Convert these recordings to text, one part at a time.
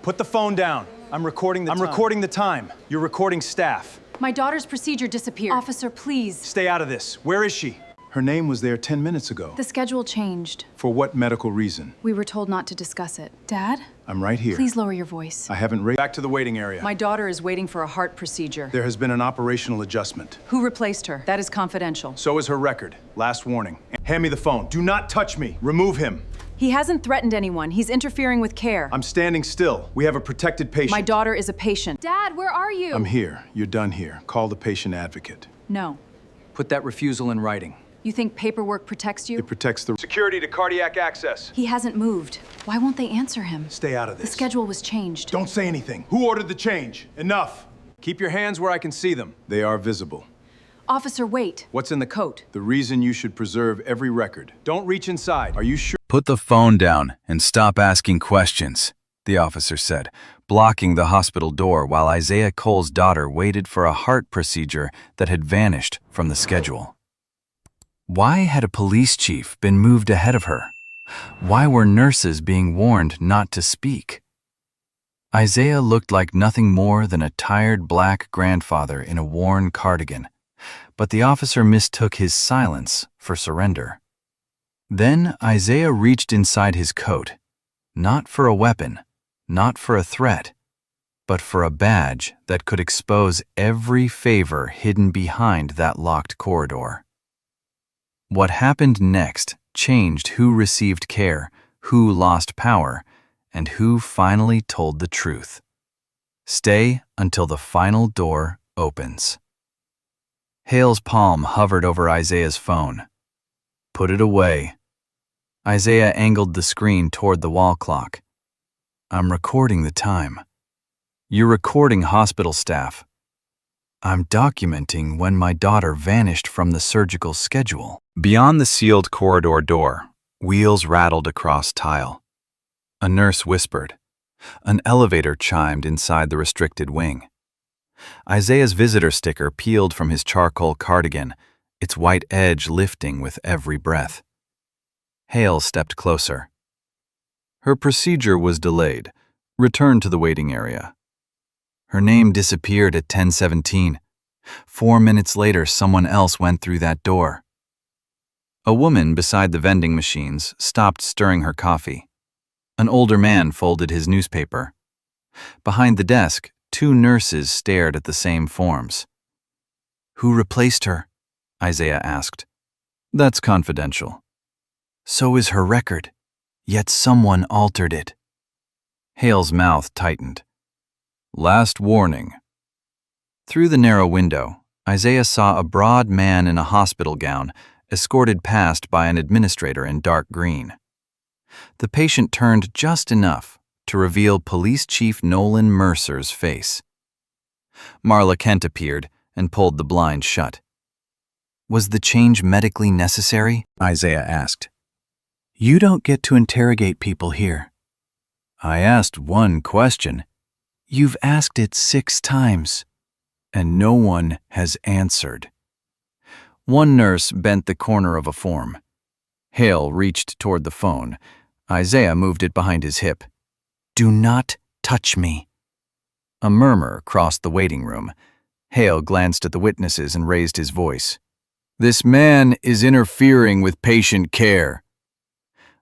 Put the phone down. I'm recording the time. You're recording staff. My daughter's procedure disappeared. Officer, please. Stay out of this. Where is she? Her name was there 10 minutes ago. The schedule changed. For what medical reason? We were told not to discuss it. Dad? I'm right here. Please lower your voice. I haven't raised. Back to the waiting area. My daughter is waiting for a heart procedure. There has been an operational adjustment. Who replaced her? That is confidential. So is her record. Last warning. Hand me the phone. Do not touch me. Remove him. He hasn't threatened anyone. He's interfering with care. I'm standing still. We have a protected patient. My daughter is a patient. Dad, where are you? I'm here. You're done here. Call the patient advocate. No. Put that refusal in writing. You think paperwork protects you? It protects the security to cardiac access. He hasn't moved. Why won't they answer him? Stay out of this. The schedule was changed. Don't say anything. Who ordered the change? Enough. Keep your hands where I can see them. They are visible. Officer, wait. What's in the coat? The reason you should preserve every record. Don't reach inside. Are you sure? Put the phone down and stop asking questions, the officer said, blocking the hospital door while Isaiah Cole's daughter waited for a heart procedure that had vanished from the schedule. Why had a police chief been moved ahead of her? Why were nurses being warned not to speak? Isaiah looked like nothing more than a tired black grandfather in a worn cardigan, but the officer mistook his silence for surrender. Then Isaiah reached inside his coat, not for a weapon, not for a threat, but for a badge that could expose every favor hidden behind that locked corridor. What happened next changed who received care, who lost power, and who finally told the truth. Stay until the final door opens. Hale's palm hovered over Isaiah's phone. Put it away. Isaiah angled the screen toward the wall clock. I'm recording the time. You're recording hospital staff. I'm documenting when my daughter vanished from the surgical schedule. Beyond the sealed corridor door, wheels rattled across tile. A nurse whispered. An elevator chimed inside the restricted wing. Isaiah's visitor sticker peeled from his charcoal cardigan, its white edge lifting with every breath. Hale stepped closer. Her procedure was delayed. Returned to the waiting area. Her name disappeared at 10:17. 4 minutes later, someone else went through that door. A woman beside the vending machines stopped stirring her coffee. An older man folded his newspaper. Behind the desk, 2 nurses stared at the same forms. Who replaced her? Isaiah asked. That's confidential. So is her record, yet someone altered it. Hale's mouth tightened. Last warning. Through the narrow window, Isaiah saw a broad man in a hospital gown, escorted past by an administrator in dark green. The patient turned just enough to reveal Police Chief Nolan Mercer's face. Marla Kent appeared and pulled the blind shut. Was the change medically necessary? Isaiah asked. You don't get to interrogate people here. I asked one question. You've asked it 6 times, and no one has answered. One nurse bent the corner of a form. Hale reached toward the phone. Isaiah moved it behind his hip. Do not touch me. A murmur crossed the waiting room. Hale glanced at the witnesses and raised his voice. This man is interfering with patient care.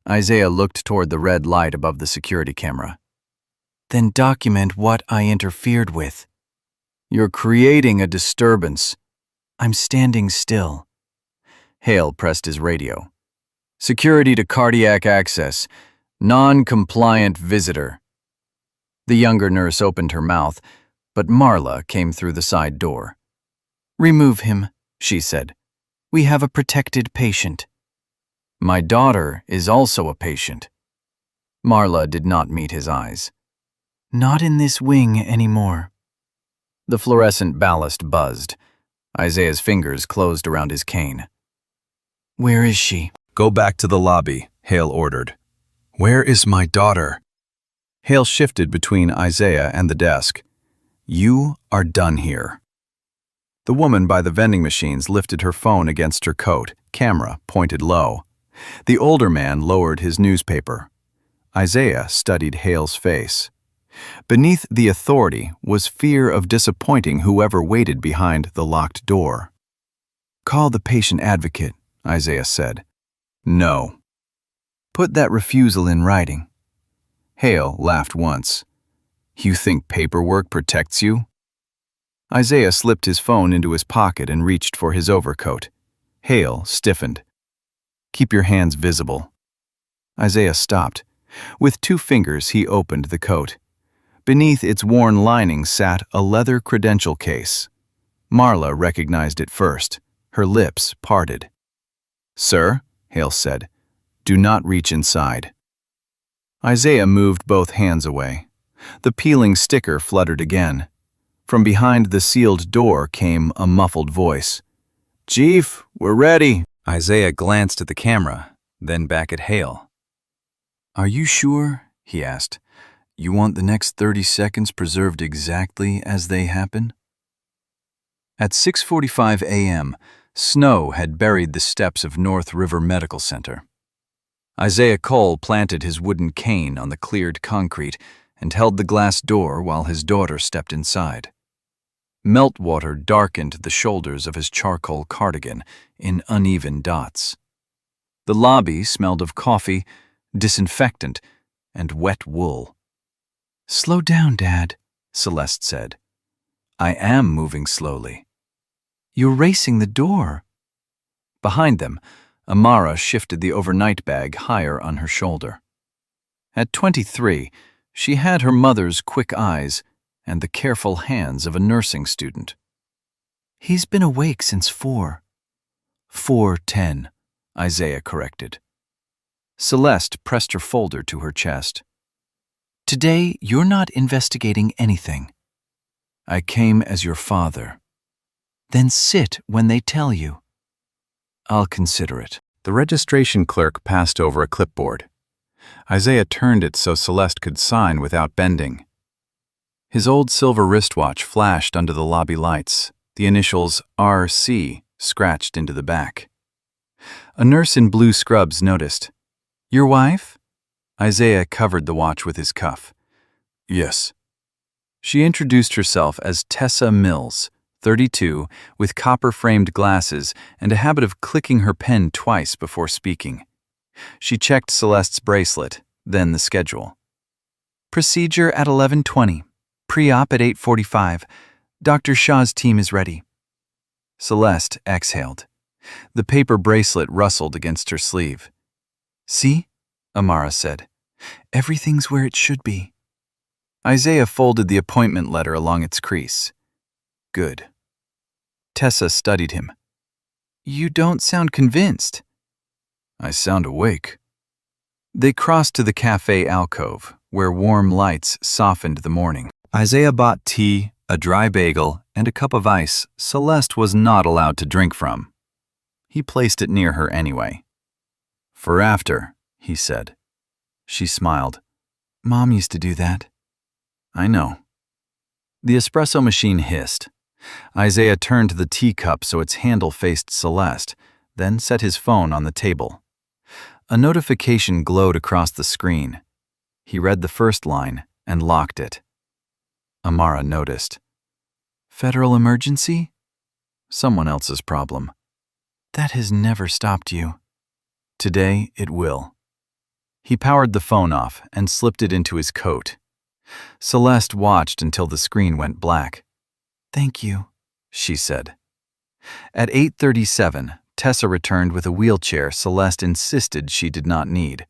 Isaiah looked toward the red light above the security camera. Then document what I interfered with. You're creating a disturbance. I'm standing still. Hale pressed his radio. Security to cardiac access. Non-compliant visitor. The younger nurse opened her mouth, but Marla came through the side door. Remove him, she said. We have a protected patient. My daughter is also a patient. Marla did not meet his eyes. Not in this wing anymore. The fluorescent ballast buzzed. Isaiah's fingers closed around his cane. Where is she? Go back to the lobby, Hale ordered. Where is my daughter? Hale shifted between Isaiah and the desk. You are done here. The woman by the vending machines lifted her phone against her coat, camera pointed low. The older man lowered his newspaper. Isaiah studied Hale's face. Beneath the authority was fear of disappointing whoever waited behind the locked door. "Call the patient advocate," Isaiah said. "No." "Put that refusal in writing." Hale laughed once. "You think paperwork protects you?" Isaiah slipped his phone into his pocket and reached for his overcoat. Hale stiffened. "Keep your hands visible." Isaiah stopped. With 2 fingers, he opened the coat. Beneath its worn lining sat a leather credential case. Marla recognized it first. Her lips parted. "Sir," Hale said, "do not reach inside." Isaiah moved both hands away. The peeling sticker fluttered again. From behind the sealed door came a muffled voice. "Chief, we're ready." Isaiah glanced at the camera, then back at Hale. "Are you sure?" he asked. "You want the next 30 seconds preserved exactly as they happen?" At 6:45 a.m., snow had buried the steps of North River Medical Center. Isaiah Cole planted his wooden cane on the cleared concrete and held the glass door while his daughter stepped inside. Meltwater darkened the shoulders of his charcoal cardigan in uneven dots. The lobby smelled of coffee, disinfectant, and wet wool. "Slow down, Dad," Celeste said. "I am moving slowly." "You're racing the door." Behind them, Amara shifted the overnight bag higher on her shoulder. At 23, she had her mother's quick eyes and the careful hands of a nursing student. "He's been awake since 4. 4:10, Isaiah corrected. Celeste pressed her folder to her chest. "Today, you're not investigating anything." "I came as your father." "Then sit when they tell you." "I'll consider it." The registration clerk passed over a clipboard. Isaiah turned it so Celeste could sign without bending. His old silver wristwatch flashed under the lobby lights, the initials RC scratched into the back. A nurse in blue scrubs noticed. "Your wife?" Isaiah covered the watch with his cuff. "Yes." She introduced herself as Tessa Mills, 32, with copper-framed glasses and a habit of clicking her pen twice before speaking. She checked Celeste's bracelet, then the schedule. "Procedure at 11:20. Pre-op at 8:45. Dr. Shah's team is ready." Celeste exhaled. The paper bracelet rustled against her sleeve. "See?" Amara said. "Everything's where it should be." Isaiah folded the appointment letter along its crease. "Good." Tessa studied him. "You don't sound convinced." "I sound awake." They crossed to the cafe alcove, where warm lights softened the morning. Isaiah bought tea, a dry bagel, and a cup of ice Celeste was not allowed to drink from. He placed it near her anyway. "For after," he said. She smiled. "Mom used to do that." "I know." The espresso machine hissed. Isaiah turned the teacup so its handle faced Celeste, then set his phone on the table. A notification glowed across the screen. He read the first line and locked it. Amara noticed. "Federal emergency?" "Someone else's problem." "That has never stopped you." "Today it will." He powered the phone off and slipped it into his coat. Celeste watched until the screen went black. "Thank you," she said. At 8:37, Tessa returned with a wheelchair Celeste insisted she did not need.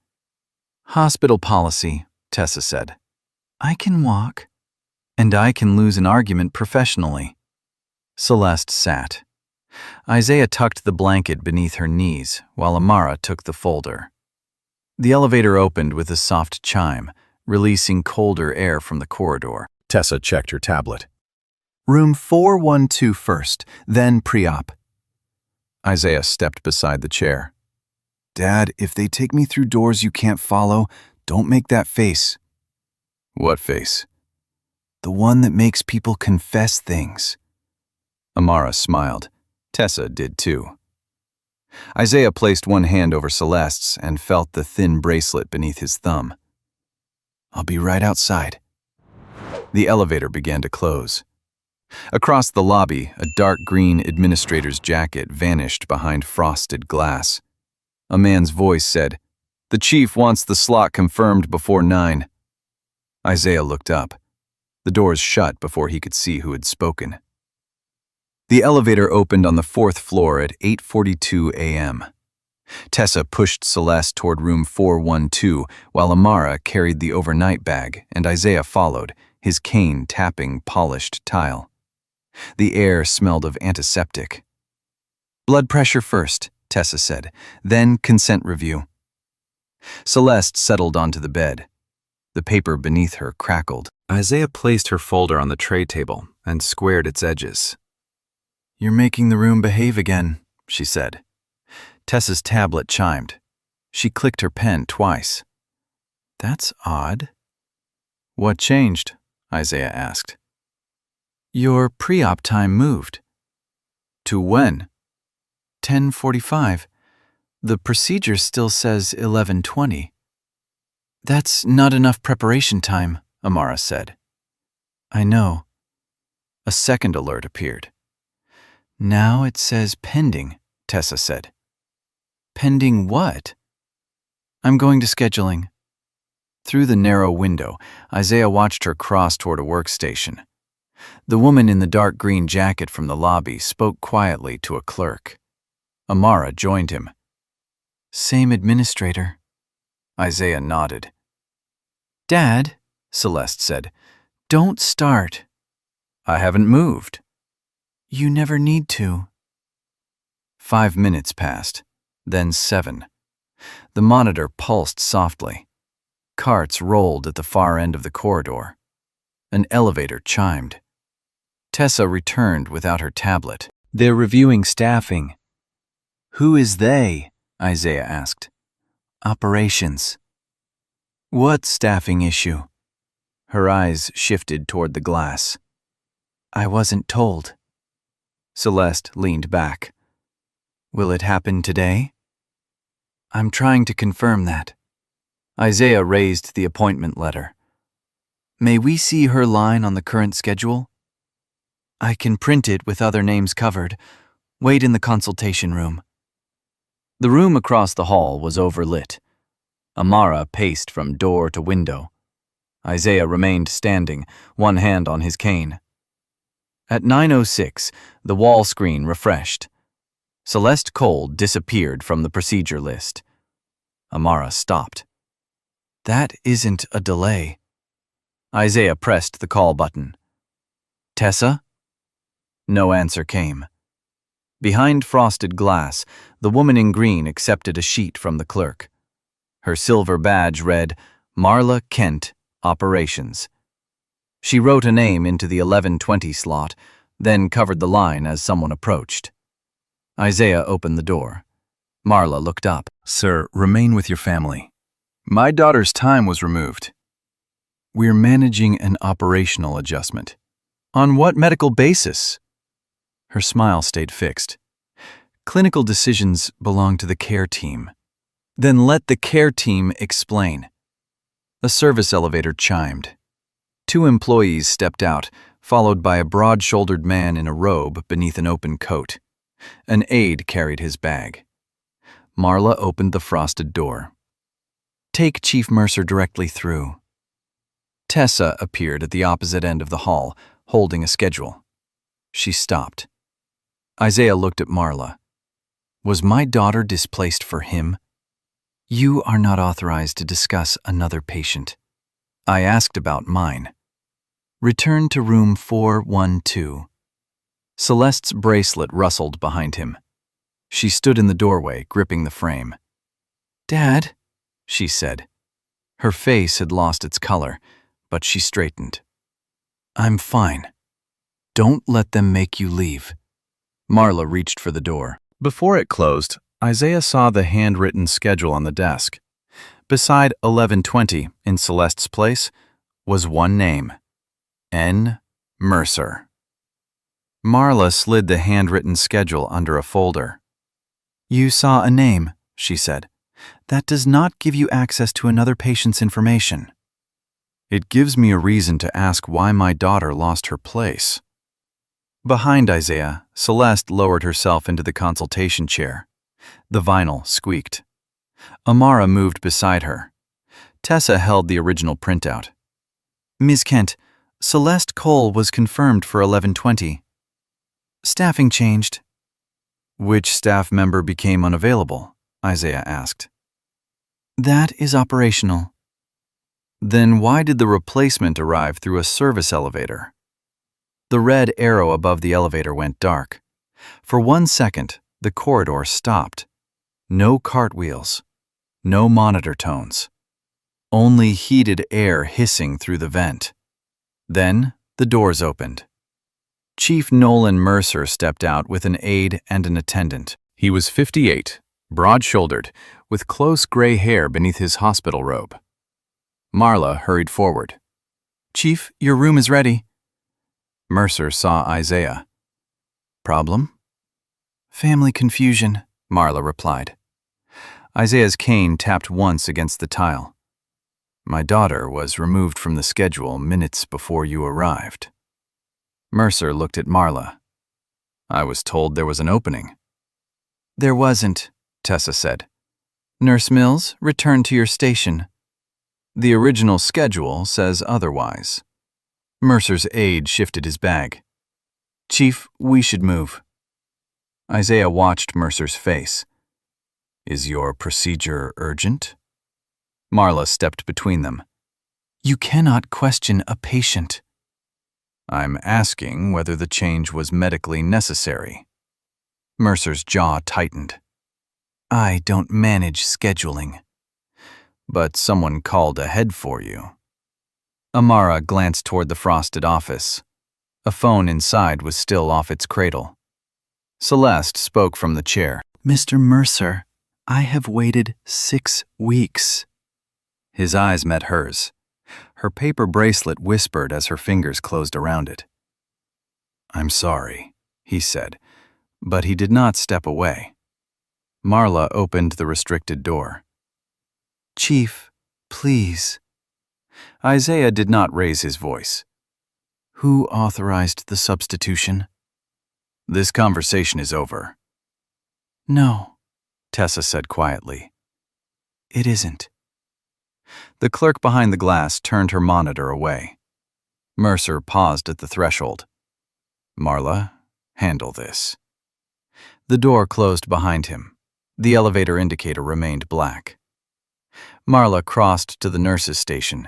"Hospital policy," Tessa said. "I can walk." "And I can lose an argument professionally." Celeste sat. Isaiah tucked the blanket beneath her knees while Amara took the folder. The elevator opened with a soft chime, releasing colder air from the corridor. Tessa checked her tablet. "Room 412 first, then pre-op." Isaiah stepped beside the chair. "Dad, if they take me through doors you can't follow, don't make that face." "What face?" "The one that makes people confess things." Amara smiled. Tessa did too. Isaiah placed one hand over Celeste's and felt the thin bracelet beneath his thumb. "I'll be right outside." The elevator began to close. Across the lobby, a dark green administrator's jacket vanished behind frosted glass. A man's voice said, "The chief wants the slot confirmed before 9. Isaiah looked up. The doors shut before he could see who had spoken. The elevator opened on the 4th floor at 8:42 a.m. Tessa pushed Celeste toward room 412 while Amara carried the overnight bag and Isaiah followed, his cane tapping polished tile. The air smelled of antiseptic. "Blood pressure first," Tessa said, "then consent review." Celeste settled onto the bed. The paper beneath her crackled. Isaiah placed her folder on the tray table and squared its edges. "You're making the room behave again," she said. Tessa's tablet chimed. She clicked her pen twice. "That's odd." "What changed?" Isaiah asked. "Your pre-op time moved." "To when?" 10:45. The procedure still says 11:20. "That's not enough preparation time," Amara said. "I know." A second alert appeared. "Now it says pending," Tessa said. "Pending what?" "I'm going to scheduling." Through the narrow window, Isaiah watched her cross toward a workstation. The woman in the dark green jacket from the lobby spoke quietly to a clerk. Amara joined him. "Same administrator." Isaiah nodded. "Dad," Celeste said, "don't start." "I haven't moved." "You never need to." 5 minutes passed, then 7. The monitor pulsed softly. Carts rolled at the far end of the corridor. An elevator chimed. Tessa returned without her tablet. "They're reviewing staffing." "Who is they?" Isaiah asked. "Operations." "What staffing issue?" Her eyes shifted toward the glass. "I wasn't told." Celeste leaned back. "Will it happen today?" "I'm trying to confirm that." Isaiah raised the appointment letter. "May we see her line on the current schedule?" "I can print it with other names covered. Wait in the consultation room." The room across the hall was overlit. Amara paced from door to window. Isaiah remained standing, one hand on his cane. At 9:06, the wall screen refreshed. Celeste Cole disappeared from the procedure list. Amara stopped. "That isn't a delay." Isaiah pressed the call button. "Tessa?" No answer came. Behind frosted glass, the woman in green accepted a sheet from the clerk. Her silver badge read, "Marla Kent, Operations." She wrote a name into the 11:20 slot, then covered the line as someone approached. Isaiah opened the door. Marla looked up. "Sir, remain with your family. My daughter's time was removed. We're managing an operational adjustment." "On what medical basis?" Her smile stayed fixed. "Clinical decisions belong to the care team." "Then let the care team explain." A service elevator chimed. 2 employees stepped out, followed by a broad-shouldered man in a robe beneath an open coat. An aide carried his bag. Marla opened the frosted door. "Take Chief Mercer directly through." Tessa appeared at the opposite end of the hall, holding a schedule. She stopped. Isaiah looked at Marla. Was my daughter displaced for him? "You are not authorized to discuss another patient." "I asked about mine." "Return to room 412. Celeste's bracelet rustled behind him. She stood in the doorway, gripping the frame. "Dad," she said. Her face had lost its color, but she straightened. "I'm fine. Don't let them make you leave." Marla reached for the door. Before it closed, Isaiah saw the handwritten schedule on the desk. Beside 11:20, in Celeste's place, was one name: N. Mercer. Marla slid the handwritten schedule under a folder. "You saw a name," she said. "That does not give you access to another patient's information." It gives me a reason to ask why my daughter lost her place. Behind Isaiah, Celeste lowered herself into the consultation chair. The vinyl squeaked. Amara moved beside her. Tessa held the original printout. Ms. Kent, Celeste Cole was confirmed for 11:20. Staffing changed. Which staff member became unavailable? Isaiah asked. That is operational. Then why did the replacement arrive through a service elevator? The red arrow above the elevator went dark. For 1 second, the corridor stopped. No cartwheels. No monitor tones. Only heated air hissing through the vent. Then, the doors opened. Chief Nolan Mercer stepped out with an aide and an attendant. He was 58, broad-shouldered, with close gray hair beneath his hospital robe. Marla hurried forward. Chief, your room is ready. Mercer saw Isaiah. Problem? Family confusion, Marla replied. Isaiah's cane tapped once against the tile. My daughter was removed from the schedule minutes before you arrived. Mercer looked at Marla. I was told there was an opening. There wasn't, Tessa said. Nurse Mills, return to your station. The original schedule says otherwise. Mercer's aide shifted his bag. Chief, we should move. Isaiah watched Mercer's face. Is your procedure urgent? Marla stepped between them. You cannot question a patient. I'm asking whether the change was medically necessary. Mercer's jaw tightened. I don't manage scheduling. But someone called ahead for you. Amara glanced toward the frosted office. A phone inside was still off its cradle. Celeste spoke from the chair. Mr. Mercer, I have waited 6 weeks. His eyes met hers. Her paper bracelet whispered as her fingers closed around it. I'm sorry, he said, but he did not step away. Marla opened the restricted door. Chief, please. Isaiah did not raise his voice. Who authorized the substitution? This conversation is over. No, Tessa said quietly. It isn't. The clerk behind the glass turned her monitor away. Mercer paused at the threshold. Marla, handle this. The door closed behind him. The elevator indicator remained black. Marla crossed to the nurse's station.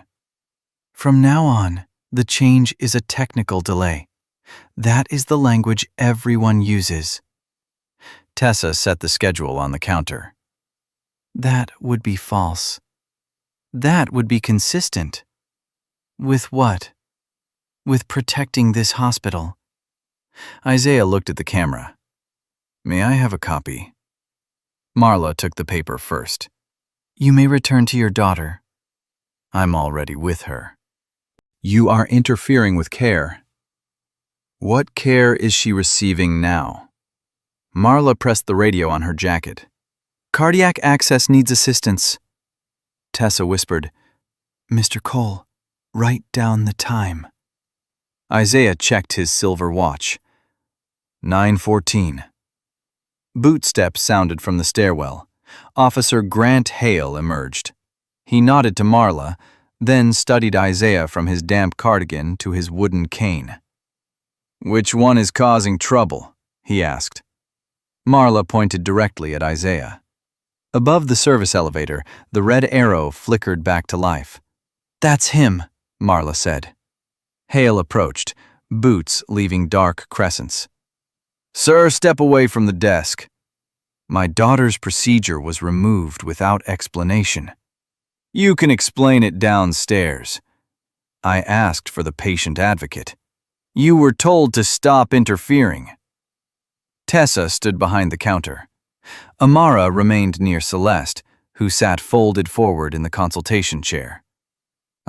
From now on, the change is a technical delay. That is the language everyone uses. Tessa set the schedule on the counter. That would be false. That would be consistent. With what? With protecting this hospital. Isaiah looked at the camera. May I have a copy? Marla took the paper first. You may return to your daughter. I'm already with her. You are interfering with care. What care is she receiving now? Marla pressed the radio on her jacket. Cardiac access needs assistance. Tessa whispered, Mr. Cole, write down the time. Isaiah checked his silver watch. 9:14. Boot steps sounded from the stairwell. Officer Grant Hale emerged. He nodded to Marla, then studied Isaiah from his damp cardigan to his wooden cane. Which one is causing trouble? He asked. Marla pointed directly at Isaiah. Above the service elevator, the red arrow flickered back to life. That's him, Marla said. Hale approached, boots leaving dark crescents. Sir, step away from the desk. My daughter's procedure was removed without explanation. You can explain it downstairs. I asked for the patient advocate. You were told to stop interfering. Tessa stood behind the counter. Amara remained near Celeste, who sat folded forward in the consultation chair.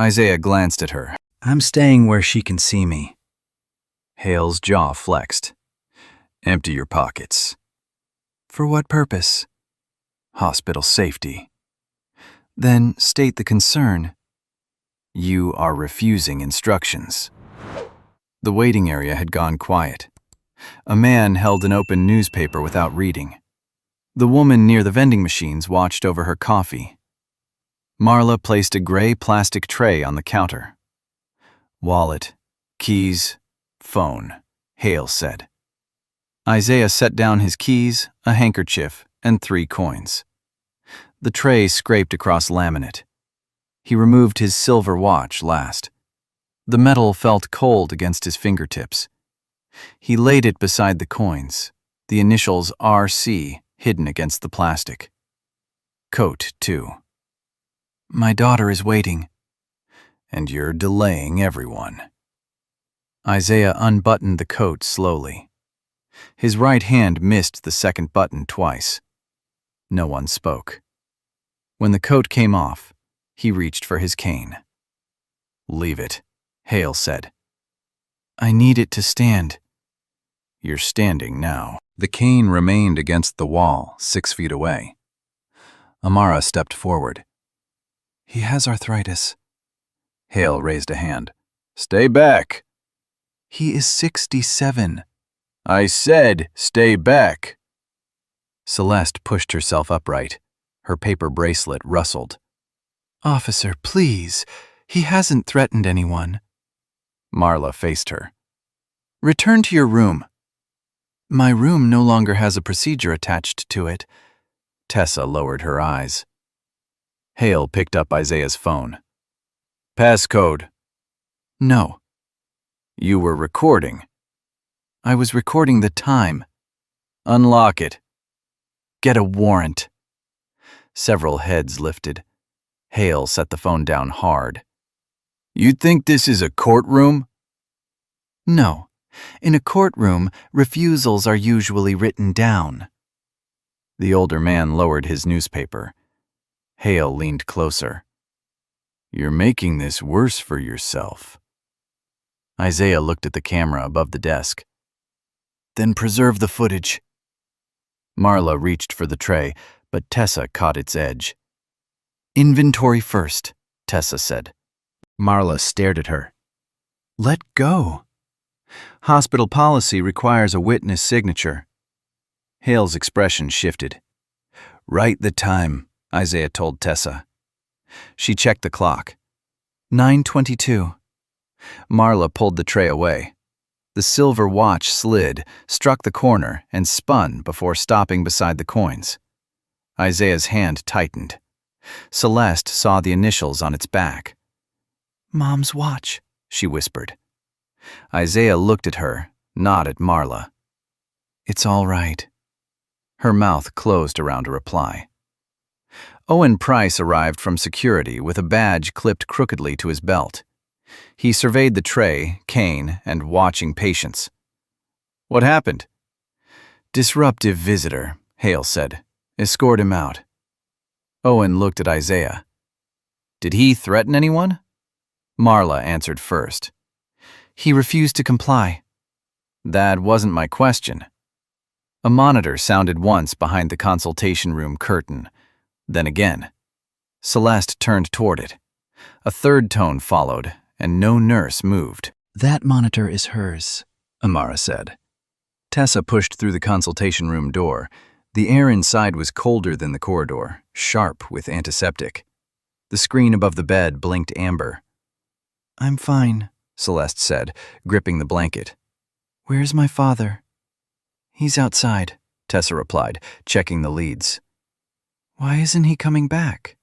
Isaiah glanced at her. I'm staying where she can see me. Hale's jaw flexed. Empty your pockets. For what purpose? Hospital safety. Then state the concern. You are refusing instructions. The waiting area had gone quiet. A man held an open newspaper without reading. The woman near the vending machines watched over her coffee. Marla placed a gray plastic tray on the counter. Wallet, keys, phone, Hale said. Isaiah set down his keys, a handkerchief, and 3 coins. The tray scraped across laminate. He removed his silver watch last. The metal felt cold against his fingertips. He laid it beside the coins, the initials RC hidden against the plastic. Coat, too. My daughter is waiting. And you're delaying everyone. Isaiah unbuttoned the coat slowly. His right hand missed the second button twice. No one spoke. When the coat came off, he reached for his cane. Leave it, Hale said. I need it to stand. You're standing now. The cane remained against the wall, 6 feet away. Amara stepped forward. He has arthritis. Hale raised a hand. Stay back. He is 67. I said, stay back. Celeste pushed herself upright. Her paper bracelet rustled. Officer, please. He hasn't threatened anyone. Marla faced her. Return to your room. My room no longer has a procedure attached to it. Tessa lowered her eyes. Hale picked up Isaiah's phone. Passcode. No. You were recording. I was recording the time. Unlock it. Get a warrant. Several heads lifted. Hale set the phone down hard. You think this is a courtroom? No. In a courtroom, refusals are usually written down. The older man lowered his newspaper. Hale leaned closer. You're making this worse for yourself. Isaiah looked at the camera above the desk. Then preserve the footage. Marla reached for the tray, but Tessa caught its edge. Inventory first, Tessa said. Marla stared at her. Let go. Hospital policy requires a witness signature. Hale's expression shifted. Write the time, Isaiah told Tessa. She checked the clock. 9:22. Marla pulled the tray away. The silver watch slid, struck the corner, and spun before stopping beside the coins. Isaiah's hand tightened. Celeste saw the initials on its back. Mom's watch, she whispered. Isaiah looked at her, not at Marla. It's all right. Her mouth closed around a reply. Owen Price arrived from security with a badge clipped crookedly to his belt. He surveyed the tray, cane, and watching patients. What happened? Disruptive visitor, Hale said. Escort him out. Owen looked at Isaiah. Did he threaten anyone? Marla answered first. He refused to comply. That wasn't my question. A monitor sounded once behind the consultation room curtain, then again. Celeste turned toward it. A third tone followed, and no nurse moved. That monitor is hers, Amara said. Tessa pushed through the consultation room door. The air inside was colder than the corridor, sharp with antiseptic. The screen above the bed blinked amber. I'm fine, Celeste said, gripping the blanket. Where's my father? He's outside, Tessa replied, checking the leads. Why isn't he coming back?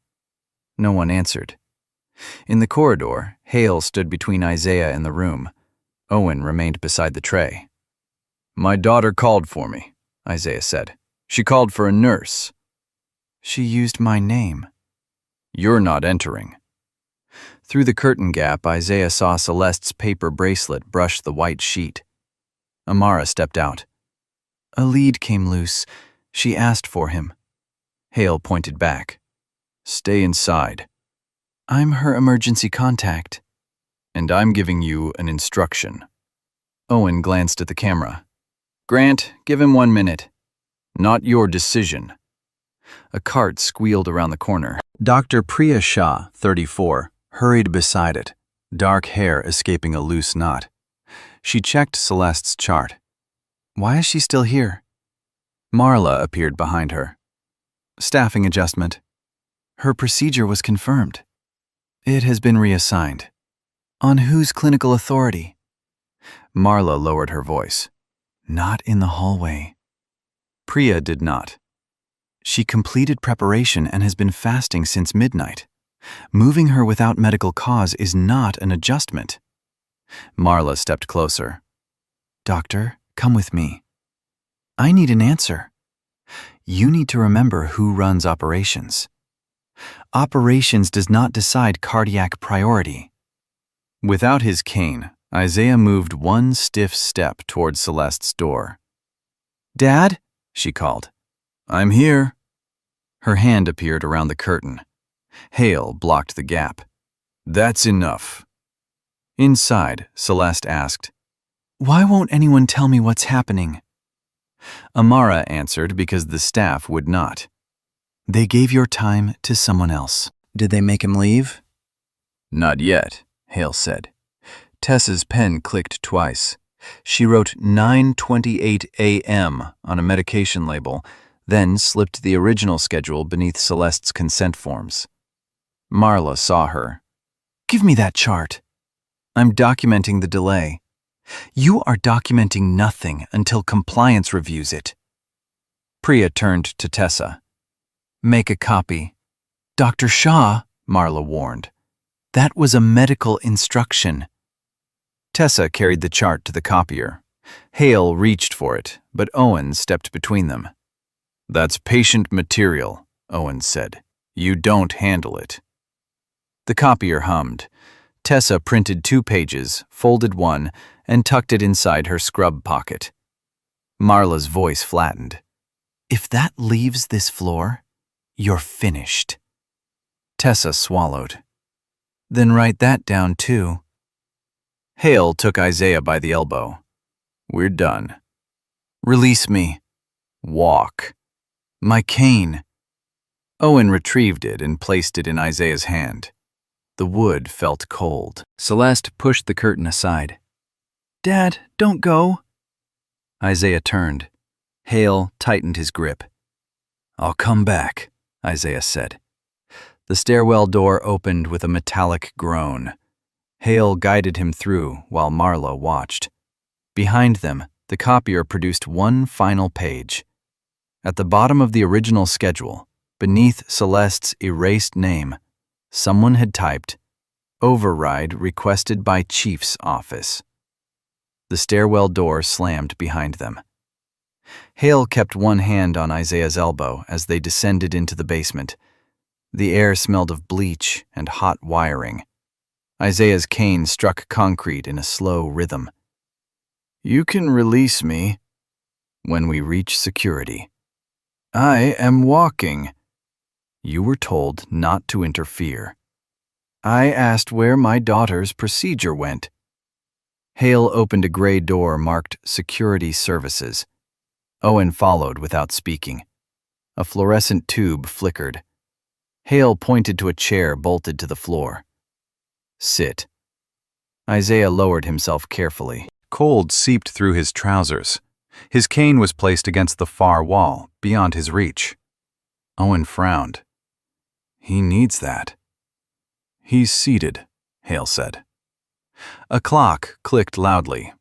No one answered. In the corridor, Hale stood between Isaiah and the room. Owen remained beside the tray. My daughter called for me, Isaiah said. She called for a nurse. She used my name. You're not entering. Through the curtain gap, Isaiah saw Celeste's paper bracelet brush the white sheet. Amara stepped out. A lead came loose. She asked for him. Hale pointed back. Stay inside. I'm her emergency contact. And I'm giving you an instruction. Owen glanced at the camera. Grant, give him 1 minute. Not your decision. A cart squealed around the corner. Dr. Priya Shah, 34, hurried beside it, dark hair escaping a loose knot. She checked Celeste's chart. Why is she still here? Marla appeared behind her. Staffing adjustment. Her procedure was confirmed. It has been reassigned. On whose clinical authority? Marla lowered her voice. Not in the hallway. Priya did not. She completed preparation and has been fasting since midnight. Moving her without medical cause is not an adjustment. Marla stepped closer. Doctor, come with me. I need an answer. You need to remember who runs operations. Operations does not decide cardiac priority. Without his cane, Isaiah moved one stiff step toward Celeste's door. Dad? She called. I'm here. Her hand appeared around the curtain. Hale blocked the gap. That's enough. Inside, Celeste asked, Why won't anyone tell me what's happening? Amara answered because the staff would not. They gave your time to someone else. Did they make him leave? Not yet, Hale said. Tessa's pen clicked twice. She wrote 9:28 a.m. on a medication label, then slipped the original schedule beneath Celeste's consent forms. Marla saw her. Give me that chart. I'm documenting the delay. You are documenting nothing until compliance reviews it. Priya turned to Tessa. Make a copy. Dr. Shah, Marla warned. That was a medical instruction. Tessa carried the chart to the copier. Hale reached for it, but Owen stepped between them. That's patient material, Owen said. You don't handle it. The copier hummed. Tessa printed 2 pages, folded one, and tucked it inside her scrub pocket. Marla's voice flattened. If that leaves this floor, you're finished. Tessa swallowed. Then write that down too. Hale took Isaiah by the elbow. We're done. Release me. Walk. My cane. Owen retrieved it and placed it in Isaiah's hand. The wood felt cold. Celeste pushed the curtain aside. Dad, don't go. Isaiah turned. Hale tightened his grip. I'll come back, Isaiah said. The stairwell door opened with a metallic groan. Hale guided him through while Marla watched. Behind them, the copier produced one final page. At the bottom of the original schedule, beneath Celeste's erased name, someone had typed, Override requested by Chief's office. The stairwell door slammed behind them. Hale kept one hand on Isaiah's elbow as they descended into the basement. The air smelled of bleach and hot wiring. Isaiah's cane struck concrete in a slow rhythm. You can release me when we reach security. I am walking. You were told not to interfere. I asked where my daughter's procedure went. Hale opened a gray door marked Security Services. Owen followed without speaking. A fluorescent tube flickered. Hale pointed to a chair bolted to the floor. Sit. Isaiah lowered himself carefully. Cold seeped through his trousers. His cane was placed against the far wall, beyond his reach. Owen frowned. He needs that. He's seated, Hale said. A clock clicked loudly.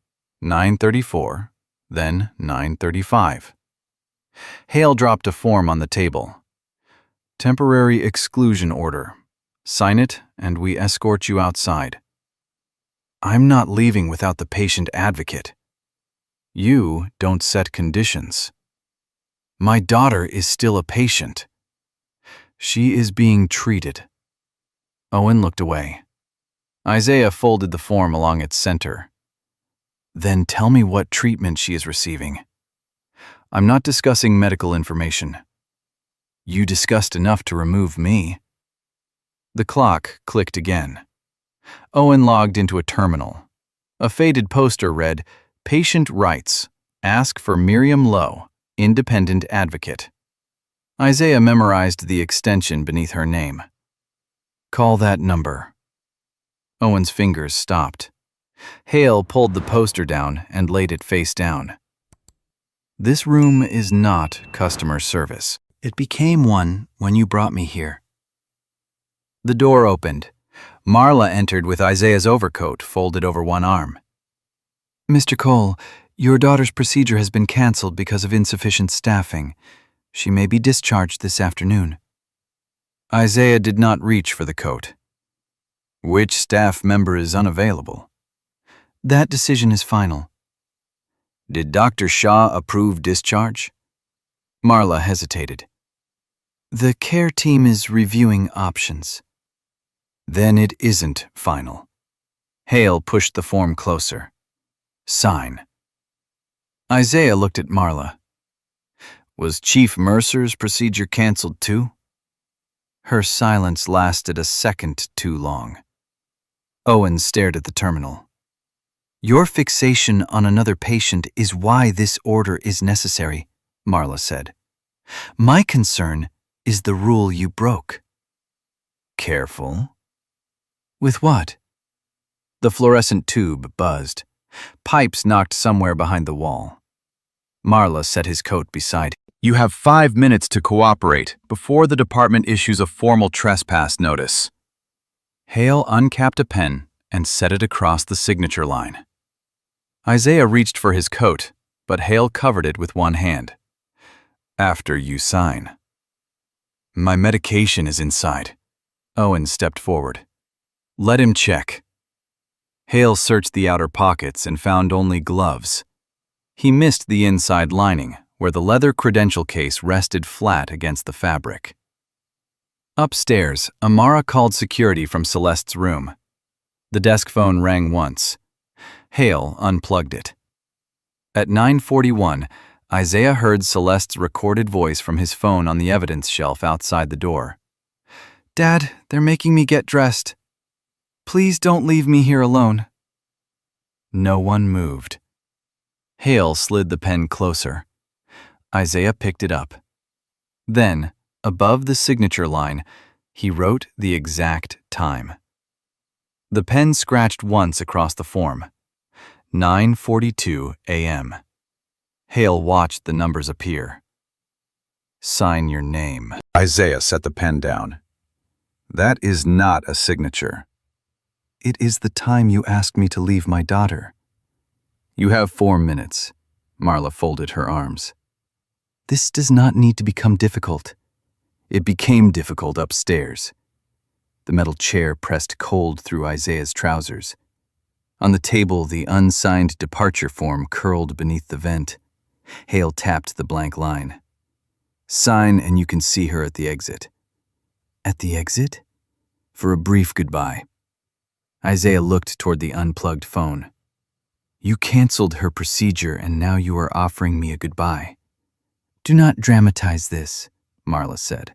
9:34, then 9:35. Hale dropped a form on the table. Temporary exclusion order. Sign it, and we escort you outside. I'm not leaving without the patient advocate. You don't set conditions. My daughter is still a patient. She is being treated. Owen looked away. Isaiah folded the form along its center. Then tell me what treatment she is receiving. I'm not discussing medical information. You discussed enough to remove me. The clock clicked again. Owen logged into a terminal. A faded poster read, Patient Rights. Ask for Miriam Lowe, Independent Advocate. Isaiah memorized the extension beneath her name. Call that number. Owen's fingers stopped. Hale pulled the poster down and laid it face down. This room is not customer service. It became one when you brought me here. The door opened. Marla entered with Isaiah's overcoat folded over one arm. Mr. Cole, your daughter's procedure has been canceled because of insufficient staffing. She may be discharged this afternoon. Isaiah did not reach for the coat. Which staff member is unavailable? That decision is final. Did Dr. Shaw approve discharge? Marla hesitated. The care team is reviewing options. Then it isn't final. Hale pushed the form closer. Sign. Isaiah looked at Marla. Was Chief Mercer's procedure canceled too? Her silence lasted a second too long. Owen stared at the terminal. Your fixation on another patient is why this order is necessary, Marla said. My concern is the rule you broke. Careful? With what? The fluorescent tube buzzed. Pipes knocked somewhere behind the wall. Marla set his coat beside him. You have 5 minutes to cooperate before the department issues a formal trespass notice. Hale uncapped a pen and set it across the signature line. Isaiah reached for his coat, but Hale covered it with one hand. After you sign. My medication is inside. Owen stepped forward. Let him check. Hale searched the outer pockets and found only gloves. He missed the inside lining, where the leather credential case rested flat against the fabric. Upstairs, Amara called security from Celeste's room. The desk phone rang once. Hale unplugged it. At 9:41, Isaiah heard Celeste's recorded voice from his phone on the evidence shelf outside the door. Dad, they're making me get dressed. Please don't leave me here alone. No one moved. Hale slid the pen closer. Isaiah picked it up. Then, above the signature line, he wrote the exact time. The pen scratched once across the form. 9:42 a.m. Hale watched the numbers appear. Sign your name. Isaiah set the pen down. That is not a signature. It is the time you asked me to leave my daughter. You have 4 minutes. Marla folded her arms. This does not need to become difficult. It became difficult upstairs. The metal chair pressed cold through Isaiah's trousers. On the table, the unsigned departure form curled beneath the vent. Hale tapped the blank line. Sign and you can see her at the exit. At the exit? For a brief goodbye. Isaiah looked toward the unplugged phone. You canceled her procedure and now you are offering me a goodbye. Do not dramatize this, Marla said.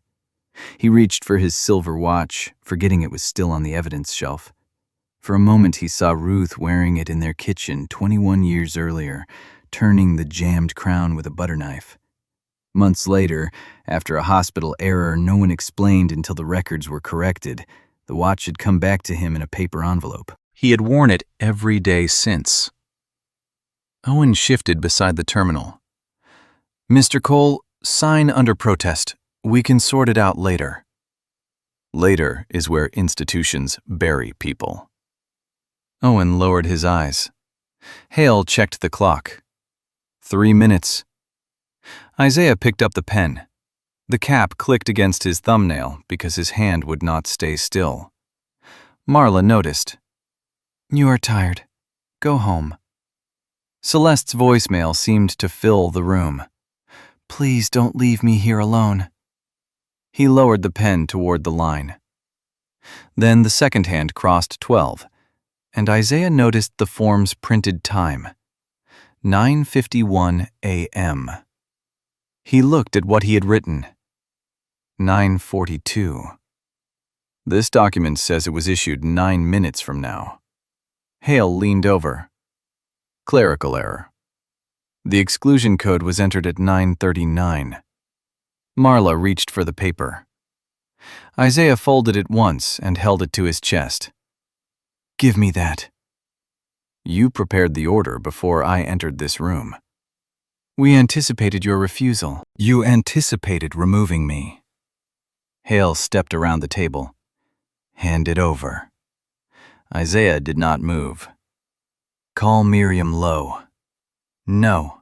He reached for his silver watch, forgetting it was still on the evidence shelf. For a moment he saw Ruth wearing it in their kitchen 21 years earlier, turning the jammed crown with a butter knife. Months later, after a hospital error no one explained until the records were corrected, the watch had come back to him in a paper envelope. He had worn it every day since. Owen shifted beside the terminal. Mr. Cole, sign under protest. We can sort it out later. Later is where institutions bury people. Owen lowered his eyes. Hale checked the clock. 3 minutes. Isaiah picked up the pen. The cap clicked against his thumbnail because his hand would not stay still. Marla noticed. You are tired. Go home. Celeste's voicemail seemed to fill the room. Please don't leave me here alone. He lowered the pen toward the line. Then the second hand crossed 12, and Isaiah noticed the form's printed time. 9:51 a.m. He looked at what he had written. 9:42. This document says it was issued 9 minutes from now. Hale leaned over. Clerical error. The exclusion code was entered at 9:39. Marla reached for the paper. Isaiah folded it once and held it to his chest. Give me that. You prepared the order before I entered this room. We anticipated your refusal. You anticipated removing me. Hale stepped around the table. Hand it over. Isaiah did not move. Call Miriam Lowe. No.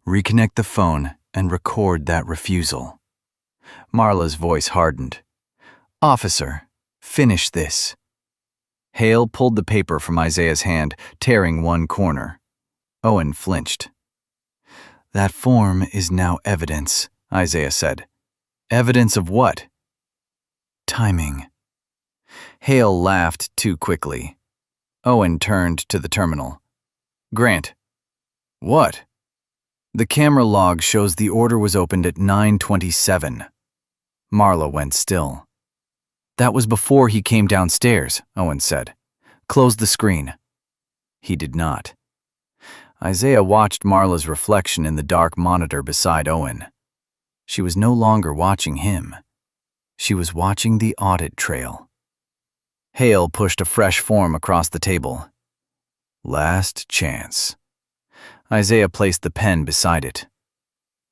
Reconnect the phone and record that refusal. Marla's voice hardened. Officer, finish this. Hale pulled the paper from Isaiah's hand, tearing one corner. Owen flinched. That form is now evidence, Isaiah said. Evidence of what? Timing. Hale laughed too quickly. Owen turned to the terminal. Grant. What? The camera log shows the order was opened at 9:27. Marla went still. That was before he came downstairs, Owen said. Close the screen. He did not. Isaiah watched Marla's reflection in the dark monitor beside Owen. She was no longer watching him. She was watching the audit trail. Hale pushed a fresh form across the table. Last chance. Isaiah placed the pen beside it.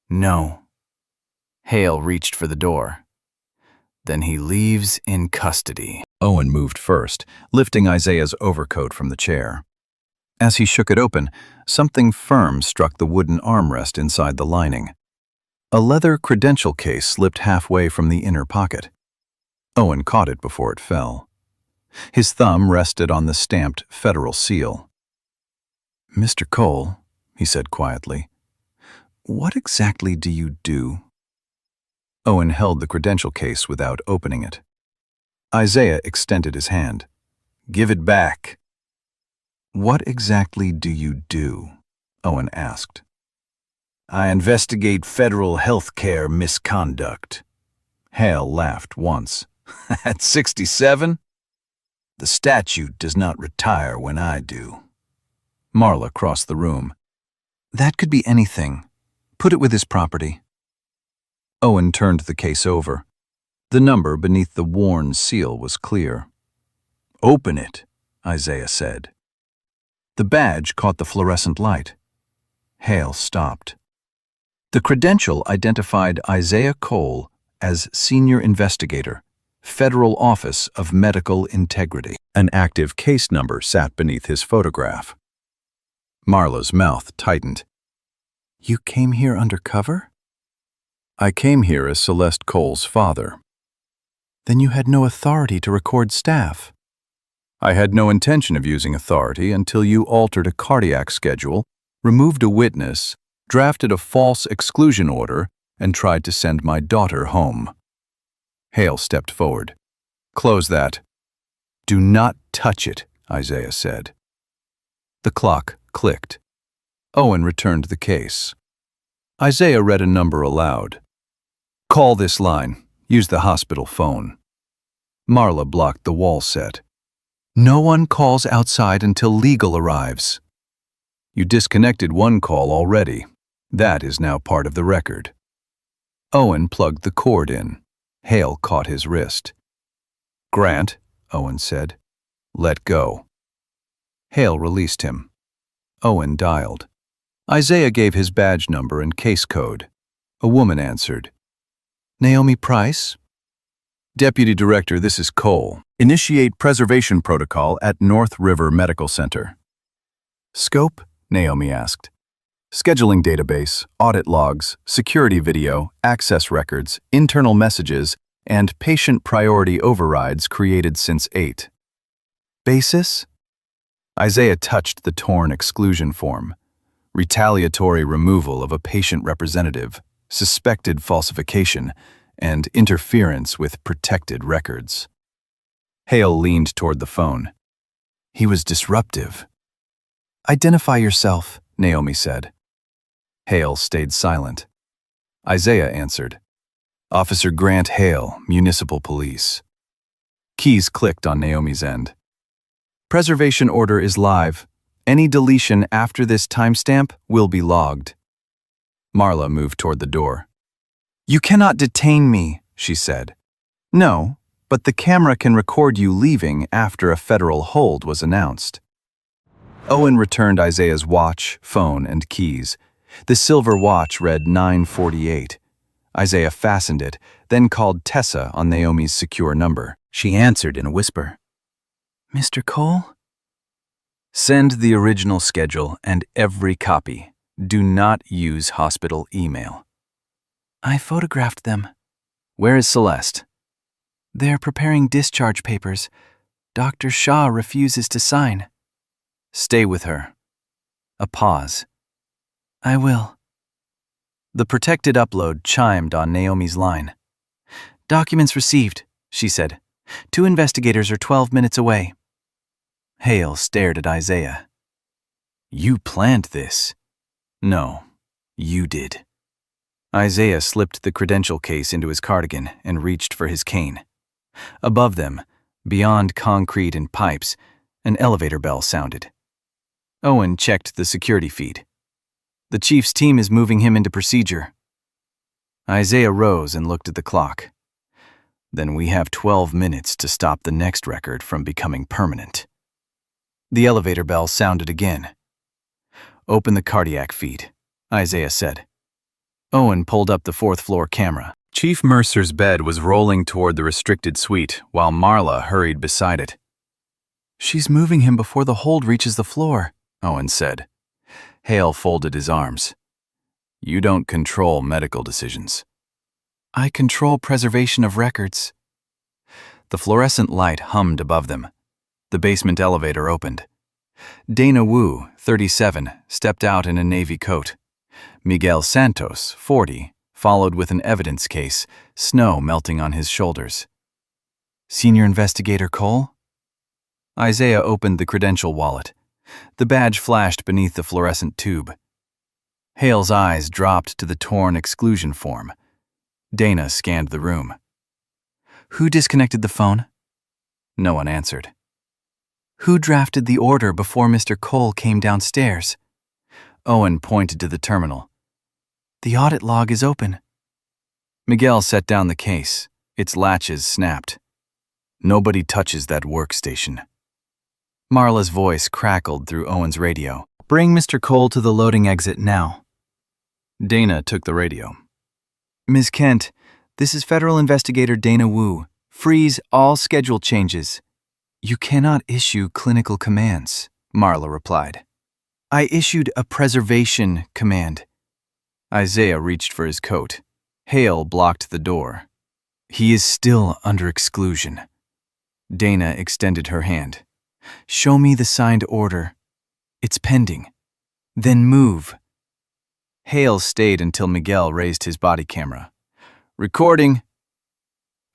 No. Hale reached for the door. Then he leaves in custody. Owen moved first, lifting Isaiah's overcoat from the chair. As he shook it open, something firm struck the wooden armrest inside the lining. A leather credential case slipped halfway from the inner pocket. Owen caught it before it fell. His thumb rested on the stamped federal seal. Mr. Cole, he said quietly, what exactly do you do? Owen held the credential case without opening it. Isaiah extended his hand. Give it back. What exactly do you do? Owen asked. I investigate federal health care misconduct. Hale laughed once. At 67? The statute does not retire when I do. Marla crossed the room. That could be anything. Put it with his property. Owen turned the case over. The number beneath the worn seal was clear. Open it, Isaiah said. The badge caught the fluorescent light. Hale stopped. The credential identified Isaiah Cole as Senior Investigator, Federal Office of Medical Integrity. An active case number sat beneath his photograph. Marla's mouth tightened. You came here undercover? I came here as Celeste Cole's father. Then you had no authority to record staff. I had no intention of using authority until you altered a cardiac schedule, removed a witness, drafted a false exclusion order, and tried to send my daughter home. Hale stepped forward. Close that. Do not touch it, Isaiah said. The clock clicked. Owen returned the case. Isaiah read a number aloud. Call this line. Use the hospital phone. Marla blocked the wall set. No one calls outside until legal arrives. You disconnected one call already. That is now part of the record. Owen plugged the cord in. Hale caught his wrist. Grant, Owen said. Let go. Hale released him. Owen dialed. Isaiah gave his badge number and case code. A woman answered. Naomi Price? Deputy Director, this is Cole. Initiate preservation protocol at North River Medical Center. Scope? Naomi asked. Scheduling database, audit logs, security video, access records, internal messages, and patient priority overrides created since 8. Basis? Isaiah touched the torn exclusion form. Retaliatory removal of a patient representative, suspected falsification, and interference with protected records. Hale leaned toward the phone. He was disruptive. Identify yourself, Naomi said. Hale stayed silent. Isaiah answered. Officer Grant Hale, Municipal Police. Keys clicked on Naomi's end. Preservation order is live. Any deletion after this timestamp will be logged. Marla moved toward the door. You cannot detain me, she said. No, but the camera can record you leaving after a federal hold was announced. Owen returned Isaiah's watch, phone, and keys. The silver watch read 9:48. Isaiah fastened it, then called Tessa on Naomi's secure number. She answered in a whisper. "Mr. Cole?" "Send the original schedule and every copy. Do not use hospital email." "I photographed them." "Where is Celeste?" "They're preparing discharge papers. Dr. Shaw refuses to sign." "Stay with her." A pause. "I will." The protected upload chimed on Naomi's line. "Documents received," she said. "Two investigators are 12 minutes away." Hale stared at Isaiah. "You planned this." "No, you did." Isaiah slipped the credential case into his cardigan and reached for his cane. Above them, beyond concrete and pipes, an elevator bell sounded. Owen checked the security feed. "The chief's team is moving him into procedure." Isaiah rose and looked at the clock. "Then we have 12 minutes to stop the next record from becoming permanent." The elevator bell sounded again. "Open the cardiac feed," Isaiah said. Owen pulled up the fourth-floor camera. Chief Mercer's bed was rolling toward the restricted suite while Marla hurried beside it. "She's moving him before the hold reaches the floor," Owen said. Hale folded his arms. "You don't control medical decisions." "I control preservation of records." The fluorescent light hummed above them. The basement elevator opened. Dana Wu, 37, stepped out in a navy coat. Miguel Santos, 40, followed with an evidence case, snow melting on his shoulders. "Senior Investigator Cole?" Isaiah opened the credential wallet. The badge flashed beneath the fluorescent tube. Hale's eyes dropped to the torn exclusion form. Dana scanned the room. "Who disconnected the phone?" No one answered. "Who drafted the order before Mr. Cole came downstairs?" Owen pointed to the terminal. "The audit log is open." Miguel set down the case. Its latches snapped. "Nobody touches that workstation." Marla's voice crackled through Owen's radio. "Bring Mr. Cole to the loading exit now." Dana took the radio. "Ms. Kent, this is Federal Investigator Dana Wu. Freeze all schedule changes." "You cannot issue clinical commands," Marla replied. "I issued a preservation command." Isaiah reached for his coat. Hale blocked the door. "He is still under exclusion." Dana extended her hand. "Show me the signed order." "It's pending." "Then move." Hale stayed until Miguel raised his body camera. "Recording."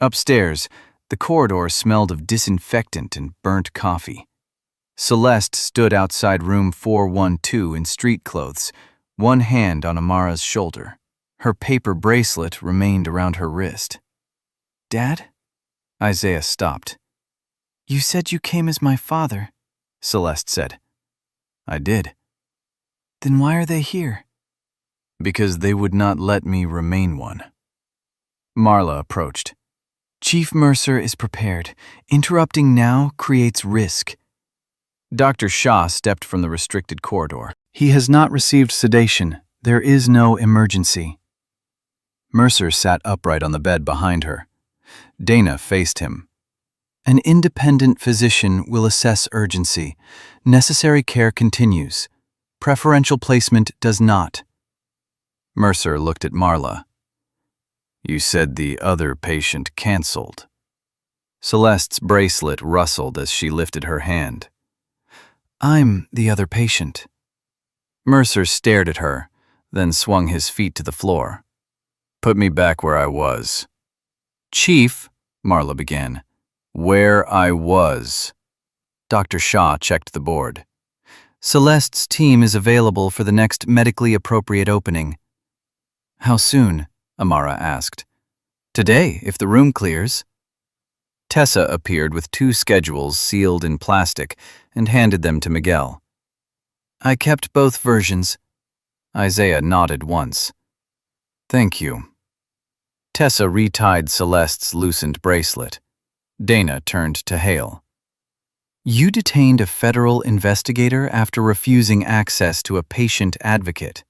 Upstairs, the corridor smelled of disinfectant and burnt coffee. Celeste stood outside room 412 in street clothes, one hand on Amara's shoulder. Her paper bracelet remained around her wrist. "Dad?" Isaiah stopped. "You said you came as my father," Celeste said. "I did." "Then why are they here?" "Because they would not let me remain one." Marla approached. "Chief Mercer is prepared. Interrupting now creates risk." Dr. Shaw stepped from the restricted corridor. "He has not received sedation. There is no emergency." Mercer sat upright on the bed behind her. Dana faced him. "An independent physician will assess urgency. Necessary care continues. Preferential placement does not." Mercer looked at Marla. "You said the other patient canceled." Celeste's bracelet rustled as she lifted her hand. "I'm the other patient." Mercer stared at her, then swung his feet to the floor. "Put me back where I was." "Chief," Marla began. "Where I was." Dr. Shaw checked the board. "Celeste's team is available for the next medically appropriate opening." "How soon?" Amara asked. "Today, if the room clears." Tessa appeared with 2 schedules sealed in plastic and handed them to Miguel. "I kept both versions." Isaiah nodded once. "Thank you." Tessa retied Celeste's loosened bracelet. Dana turned to Hale. You detained a federal investigator after refusing access to a patient advocate.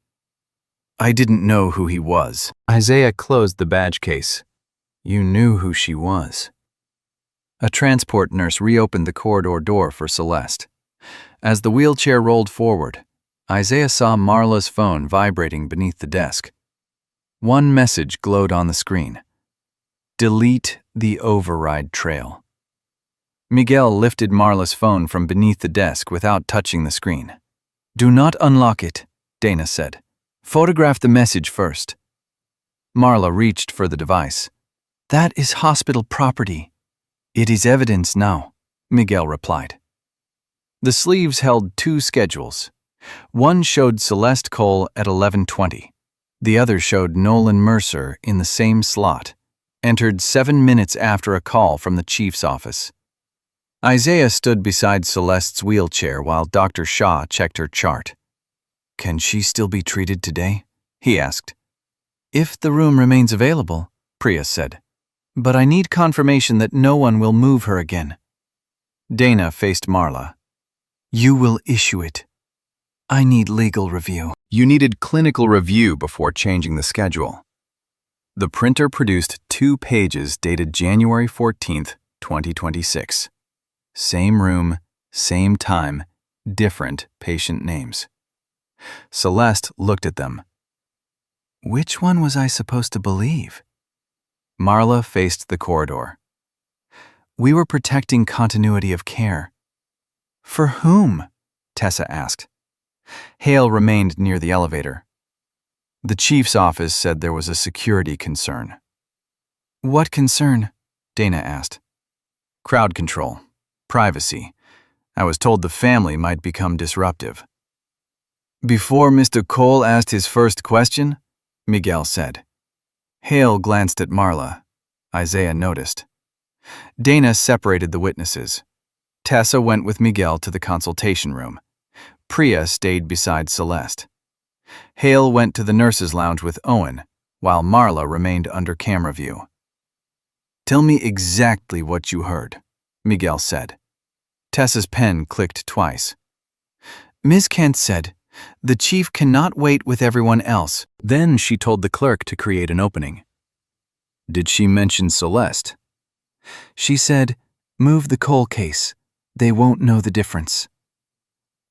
I didn't know who he was. Isaiah closed the badge case. You knew who she was. A transport nurse reopened the corridor door for Celeste. As the wheelchair rolled forward, Isaiah saw Marla's phone vibrating beneath the desk. One message glowed on the screen. Delete the override trail. Miguel lifted Marla's phone from beneath the desk without touching the screen. Do not unlock it, Dana said. Photograph the message first. Marla reached for the device. That is hospital property. It is evidence now, Miguel replied. The sleeves held two schedules. One showed Celeste Cole at 11:20. The other showed Nolan Mercer in the same slot, entered 7 minutes after a call from the chief's office. Isaiah stood beside Celeste's wheelchair while Dr. Shaw checked her chart. Can she still be treated today? He asked. If the room remains available, Priya said. But I need confirmation that no one will move her again. Dana faced Marla. You will issue it. I need legal review. You needed clinical review before changing the schedule. The printer produced 2 pages dated January 14th, 2026. Same room, same time, different patient names. Celeste looked at them. Which one was I supposed to believe? Marla faced the corridor. We were protecting continuity of care. For whom? Tessa asked. Hale remained near the elevator. The chief's office said there was a security concern. What concern? Dana asked. Crowd control. Privacy. I was told the family might become disruptive. Before Mr. Cole asked his first question, Miguel said. Hale glanced at Marla. Isaiah noticed. Dana separated the witnesses. Tessa went with Miguel to the consultation room. Priya stayed beside Celeste. Hale went to the nurse's lounge with Owen, while Marla remained under camera view. Tell me exactly what you heard, Miguel said. Tessa's pen clicked twice. Ms. Kent said, the chief cannot wait with everyone else. Then she told the clerk to create an opening. Did she mention Celeste? She said, move the Cole case. They won't know the difference.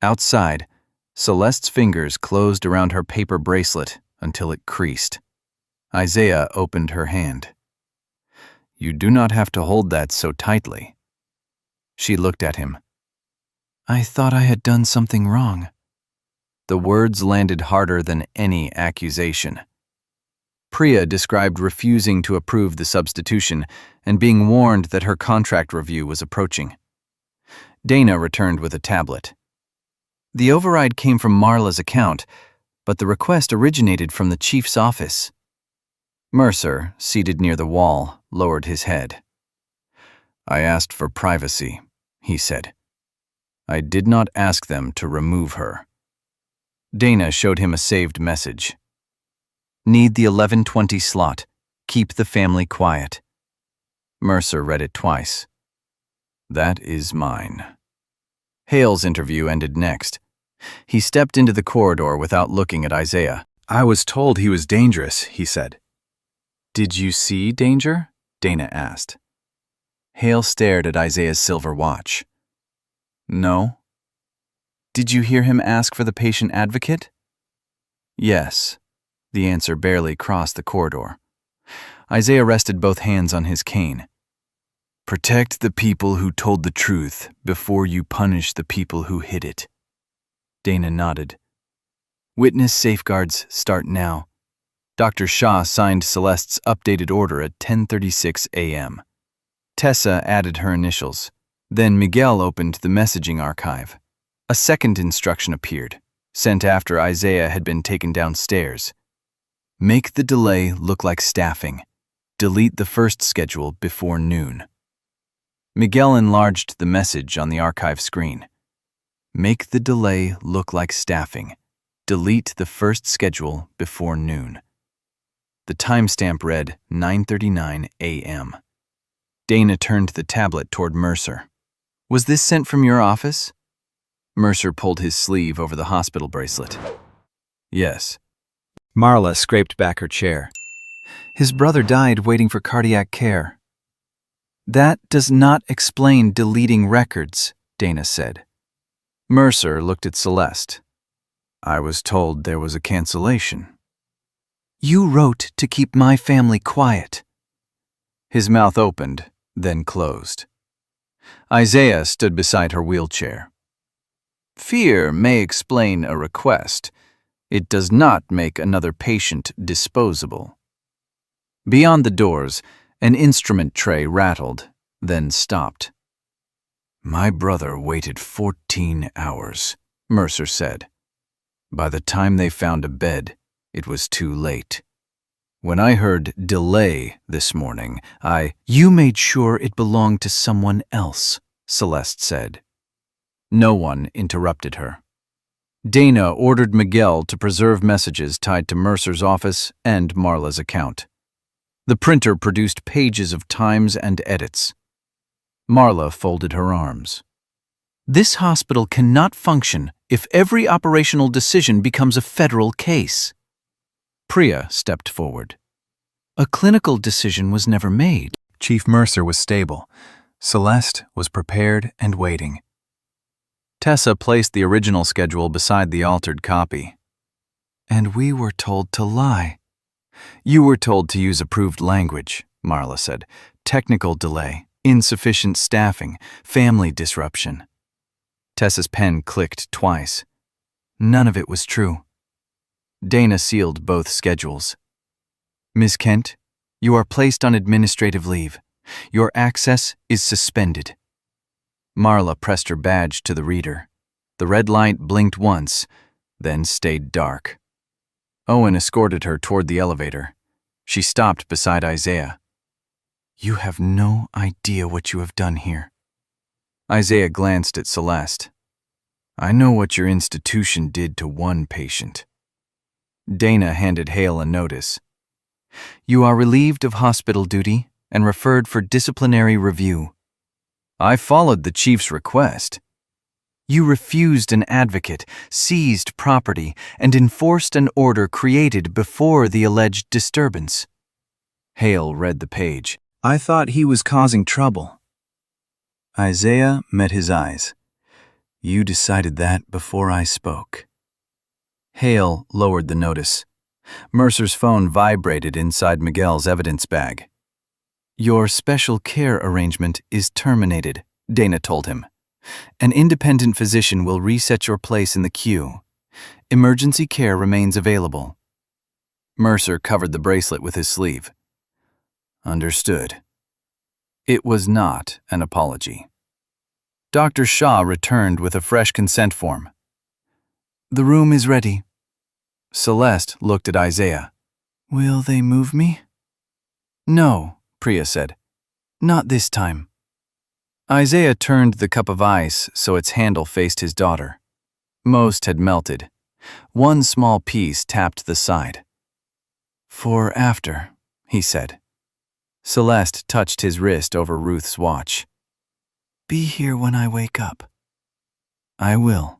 Outside, Celeste's fingers closed around her paper bracelet until it creased. Isaiah opened her hand. You do not have to hold that so tightly. She looked at him. I thought I had done something wrong. The words landed harder than any accusation. Priya described refusing to approve the substitution and being warned that her contract review was approaching. Dana returned with a tablet. The override came from Marla's account, but the request originated from the chief's office. Mercer, seated near the wall, lowered his head. I asked for privacy, he said. I did not ask them to remove her. Dana showed him a saved message. Need the 11:20 slot. Keep the family quiet. Mercer read it twice. That is mine. Hale's interview ended next. He stepped into the corridor without looking at Isaiah. I was told he was dangerous, he said. Did you see danger? Dana asked. Hale stared at Isaiah's silver watch. No. Did you hear him ask for the patient advocate? Yes. The answer barely crossed the corridor. Isaiah rested both hands on his cane. Protect the people who told the truth before you punish the people who hid it. Dana nodded. Witness safeguards start now. Dr. Shaw signed Celeste's updated order at 10:36 a.m. Tessa added her initials. Then Miguel opened the messaging archive. A second instruction appeared, sent after Isaiah had been taken downstairs. Make the delay look like staffing. Delete the first schedule before noon. Miguel enlarged the message on the archive screen. Make the delay look like staffing. Delete the first schedule before noon. The timestamp read 9:39 a.m. Dana turned the tablet toward Mercer. Was this sent from your office? Mercer pulled his sleeve over the hospital bracelet. Yes. Marla scraped back her chair. His brother died waiting for cardiac care. That does not explain deleting records, Dana said. Mercer looked at Celeste. I was told there was a cancellation. You wrote to keep my family quiet. His mouth opened, then closed. Isaiah stood beside her wheelchair. Fear may explain a request. It does not make another patient disposable. Beyond the doors, an instrument tray rattled, then stopped. My brother waited 14 hours, Mercer said. By the time they found a bed, it was too late. When I heard delay this morning, You made sure it belonged to someone else, Celeste said. No one interrupted her. Dana ordered Miguel to preserve messages tied to Mercer's office and Marla's account. The printer produced pages of times and edits. Marla folded her arms. This hospital cannot function if every operational decision becomes a federal case. Priya stepped forward. A clinical decision was never made. Chief Mercer was stable. Celeste was prepared and waiting. Tessa placed the original schedule beside the altered copy. And we were told to lie. You were told to use approved language, Marla said. Technical delay, insufficient staffing, family disruption. Tessa's pen clicked twice. None of it was true. Dana sealed both schedules. Ms. Kent, you are placed on administrative leave. Your access is suspended. Marla pressed her badge to the reader. The red light blinked once, then stayed dark. Owen escorted her toward the elevator. She stopped beside Isaiah. You have no idea what you have done here. Isaiah glanced at Celeste. I know what your institution did to one patient. Dana handed Hale a notice. You are relieved of hospital duty and referred for disciplinary review. I followed the chief's request. You refused an advocate, seized property, and enforced an order created before the alleged disturbance. Hale read the page. I thought he was causing trouble. Isaiah met his eyes. You decided that before I spoke. Hale lowered the notice. Mercer's phone vibrated inside Miguel's evidence bag. Your special care arrangement is terminated, Dana told him. An independent physician will reset your place in the queue. Emergency care remains available. Mercer covered the bracelet with his sleeve. Understood. It was not an apology. Dr. Shaw returned with a fresh consent form. The room is ready. Celeste looked at Isaiah. Will they move me? No, Priya said. Not this time. Isaiah turned the cup of ice so its handle faced his daughter. Most had melted. One small piece tapped the side. For after, he said. Celeste touched his wrist over Ruth's watch. Be here when I wake up. I will.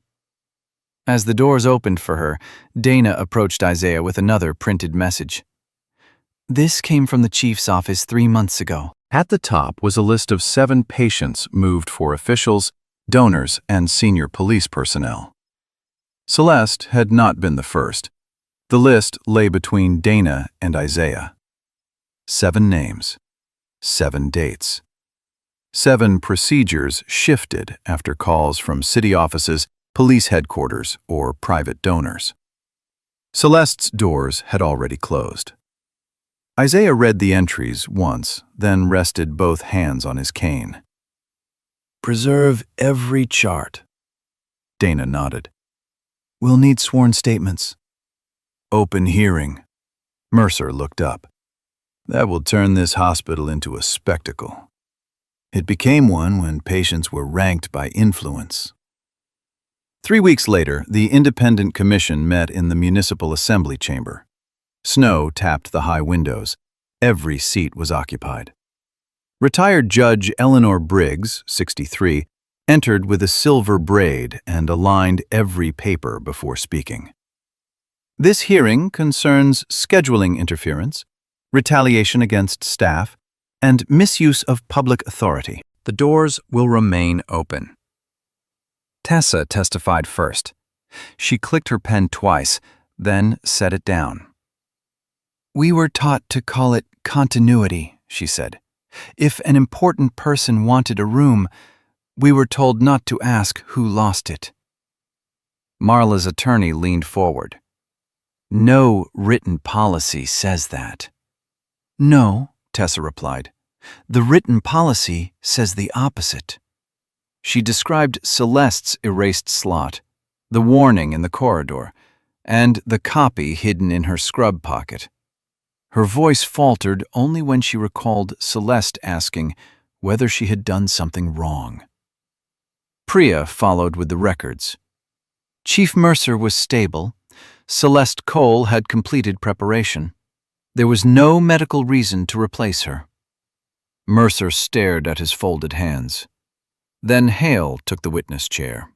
As the doors opened for her, Dana approached Isaiah with another printed message. This came from the chief's office 3 months ago. At the top was a list of 7 patients moved for officials, donors, and senior police personnel. Celeste had not been the first. The list lay between Dana and Isaiah. 7 names, 7 dates. 7 procedures shifted after calls from city offices, police headquarters, or private donors. Celeste's doors had already closed. Isaiah read the entries once, then rested both hands on his cane. Preserve every chart. Dana nodded. We'll need sworn statements. Open hearing. Mercer looked up. That will turn this hospital into a spectacle. It became one when patients were ranked by influence. 3 weeks later, the Independent Commission met in the Municipal Assembly chamber. Snow tapped the high windows. Every seat was occupied. Retired Judge Eleanor Briggs, 63, entered with a silver braid and aligned every paper before speaking. This hearing concerns scheduling interference, retaliation against staff, and misuse of public authority. The doors will remain open. Tessa testified first. She clicked her pen twice, then set it down. "We were taught to call it continuity," she said. "If an important person wanted a room, we were told not to ask who lost it." Marla's attorney leaned forward. "No written policy says that." "No," Tessa replied. "The written policy says the opposite." She described Celeste's erased slot, the warning in the corridor, and the copy hidden in her scrub pocket. Her voice faltered only when she recalled Celeste asking whether she had done something wrong. Priya followed with the records. Chief Mercer was stable. Celeste Cole had completed preparation. There was no medical reason to replace her. Mercer stared at his folded hands. Then Hale took the witness chair.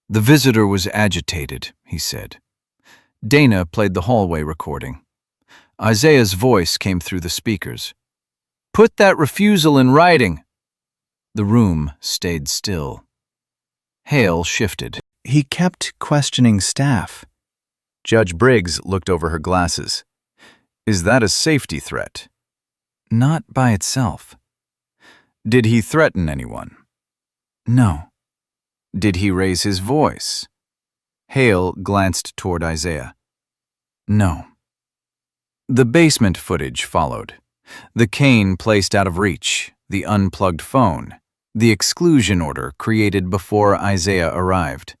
"The visitor was agitated," he said. Dana played the hallway recording. Isaiah's voice came through the speakers. "Put that refusal in writing." The room stayed still. Hale shifted. "He kept questioning staff." Judge Briggs looked over her glasses. "Is that a safety threat?" "Not by itself." "Did he threaten anyone?" "No." "Did he raise his voice?" Hale glanced toward Isaiah. "No." The basement footage followed. The cane placed out of reach, the unplugged phone, the exclusion order created before Isaiah arrived.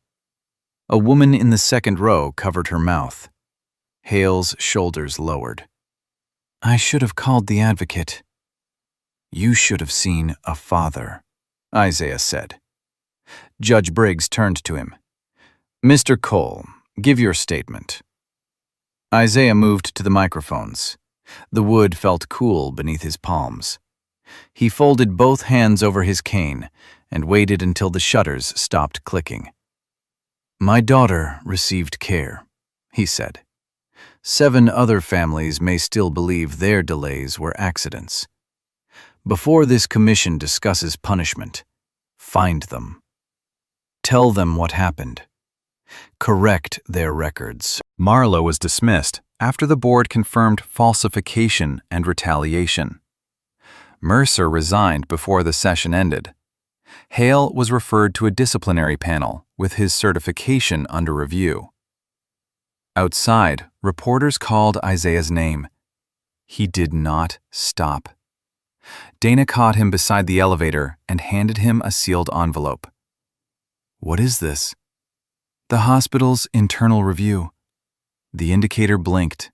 A woman in the second row covered her mouth. Hale's shoulders lowered. "I should have called the advocate." "You should have seen a father," Isaiah said. Judge Briggs turned to him. "Mr. Cole, give your statement." Isaiah moved to the microphones. The wood felt cool beneath his palms. He folded both hands over his cane and waited until the shutters stopped clicking. "My daughter received care," he said. 7 other families may still believe their delays were accidents. Before this commission discusses punishment, find them. Tell them what happened. Correct their records. Marla was dismissed after the board confirmed falsification and retaliation. Mercer resigned before the session ended. Hale was referred to a disciplinary panel with his certification under review. Outside, reporters called Isaiah's name. He did not stop. Dana caught him beside the elevator and handed him a sealed envelope. "What is this?" "The hospital's internal review." The indicator blinked.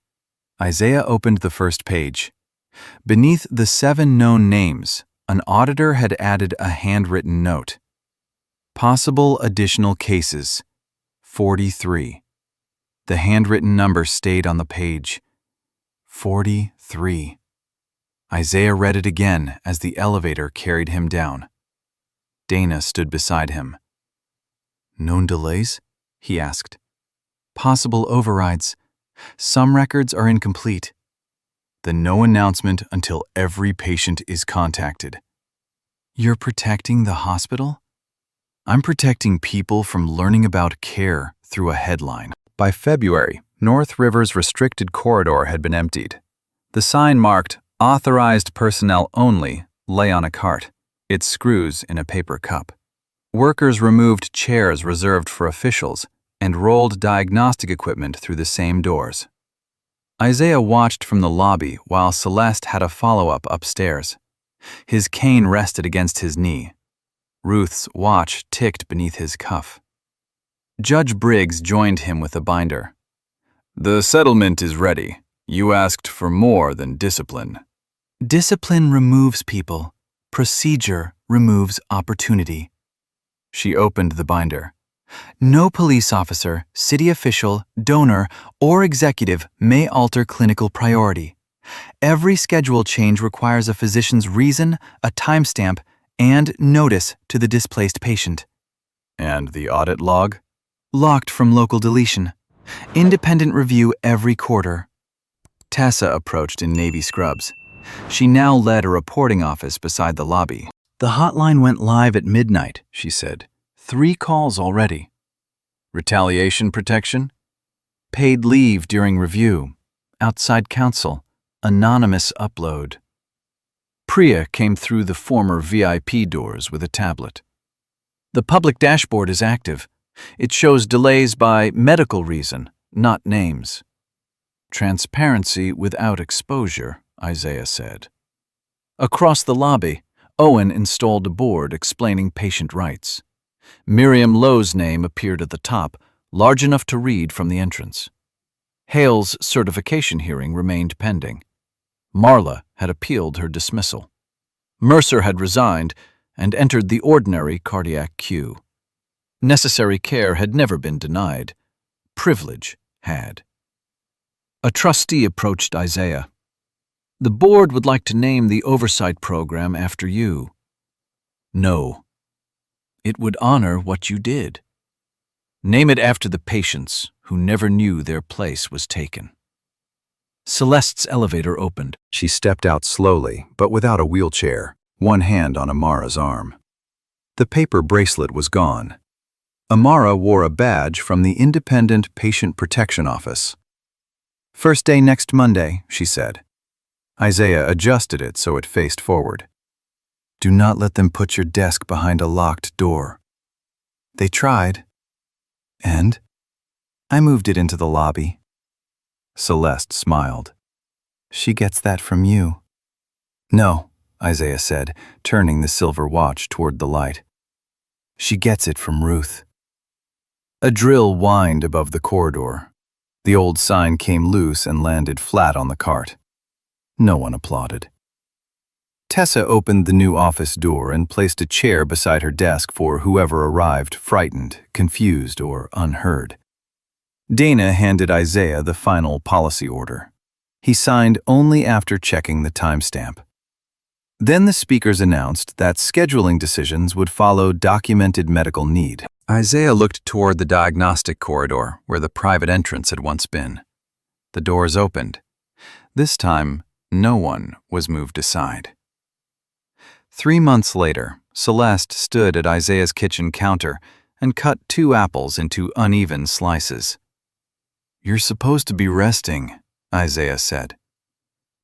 Isaiah opened the first page. Beneath the 7 known names, an auditor had added a handwritten note. Possible additional cases, 43. The handwritten number stayed on the page. 43. Isaiah read it again as the elevator carried him down. Dana stood beside him. "Known delays?" he asked. "Possible overrides. Some records are incomplete." "Then no announcement until every patient is contacted." "You're protecting the hospital?" "I'm protecting people from learning about care through a headline." By February, North River's restricted corridor had been emptied. The sign marked "Authorized Personnel Only" lay on a cart, its screws in a paper cup. Workers removed chairs reserved for officials and rolled diagnostic equipment through the same doors. Isaiah watched from the lobby while Celeste had a follow-up upstairs. His cane rested against his knee. Ruth's watch ticked beneath his cuff. Judge Briggs joined him with a binder. "The settlement is ready. You asked for more than discipline." "Discipline removes people. Procedure removes opportunity." She opened the binder. "No police officer, city official, donor, or executive may alter clinical priority. Every schedule change requires a physician's reason, a timestamp, and notice to the displaced patient. And the audit log? Locked from local deletion. Independent review every quarter. Tessa approached in navy scrubs. She now led a reporting office beside the lobby. The hotline went live at midnight, she said. 3 calls already. Retaliation protection? Paid leave during review. Outside counsel. Anonymous upload. Priya came through the former VIP doors with a tablet. The public dashboard is active. It shows delays by medical reason, not names. Transparency without exposure, Isaiah said. Across the lobby, Owen installed a board explaining patient rights. Miriam Lowe's name appeared at the top, large enough to read from the entrance. Hale's certification hearing remained pending. Marla had appealed her dismissal. Mercer had resigned and entered the ordinary cardiac queue. Necessary care had never been denied. Privilege had. A trustee approached Isaiah. The board would like to name the oversight program after you. No. It would honor what you did. Name it after the patients who never knew their place was taken. Celeste's elevator opened. She stepped out slowly, but without a wheelchair, one hand on Amara's arm. The paper bracelet was gone. Amara wore a badge from the Independent Patient Protection Office. "First day next Monday," she said. Isaiah adjusted it so it faced forward. "Do not let them put your desk behind a locked door." "They tried." "And?" "I moved it into the lobby." Celeste smiled. "She gets that from you." "No," Isaiah said, turning the silver watch toward the light. "She gets it from Ruth." A drill whined above the corridor. The old sign came loose and landed flat on the cart. No one applauded. Tessa opened the new office door and placed a chair beside her desk for whoever arrived frightened, confused, or unheard. Dana handed Isaiah the final policy order. He signed only after checking the timestamp. Then the speakers announced that scheduling decisions would follow documented medical need. Isaiah looked toward the diagnostic corridor where the private entrance had once been. The doors opened. This time, no one was moved aside. 3 months later, Celeste stood at Isaiah's kitchen counter and cut 2 apples into uneven slices. "You're supposed to be resting," Isaiah said.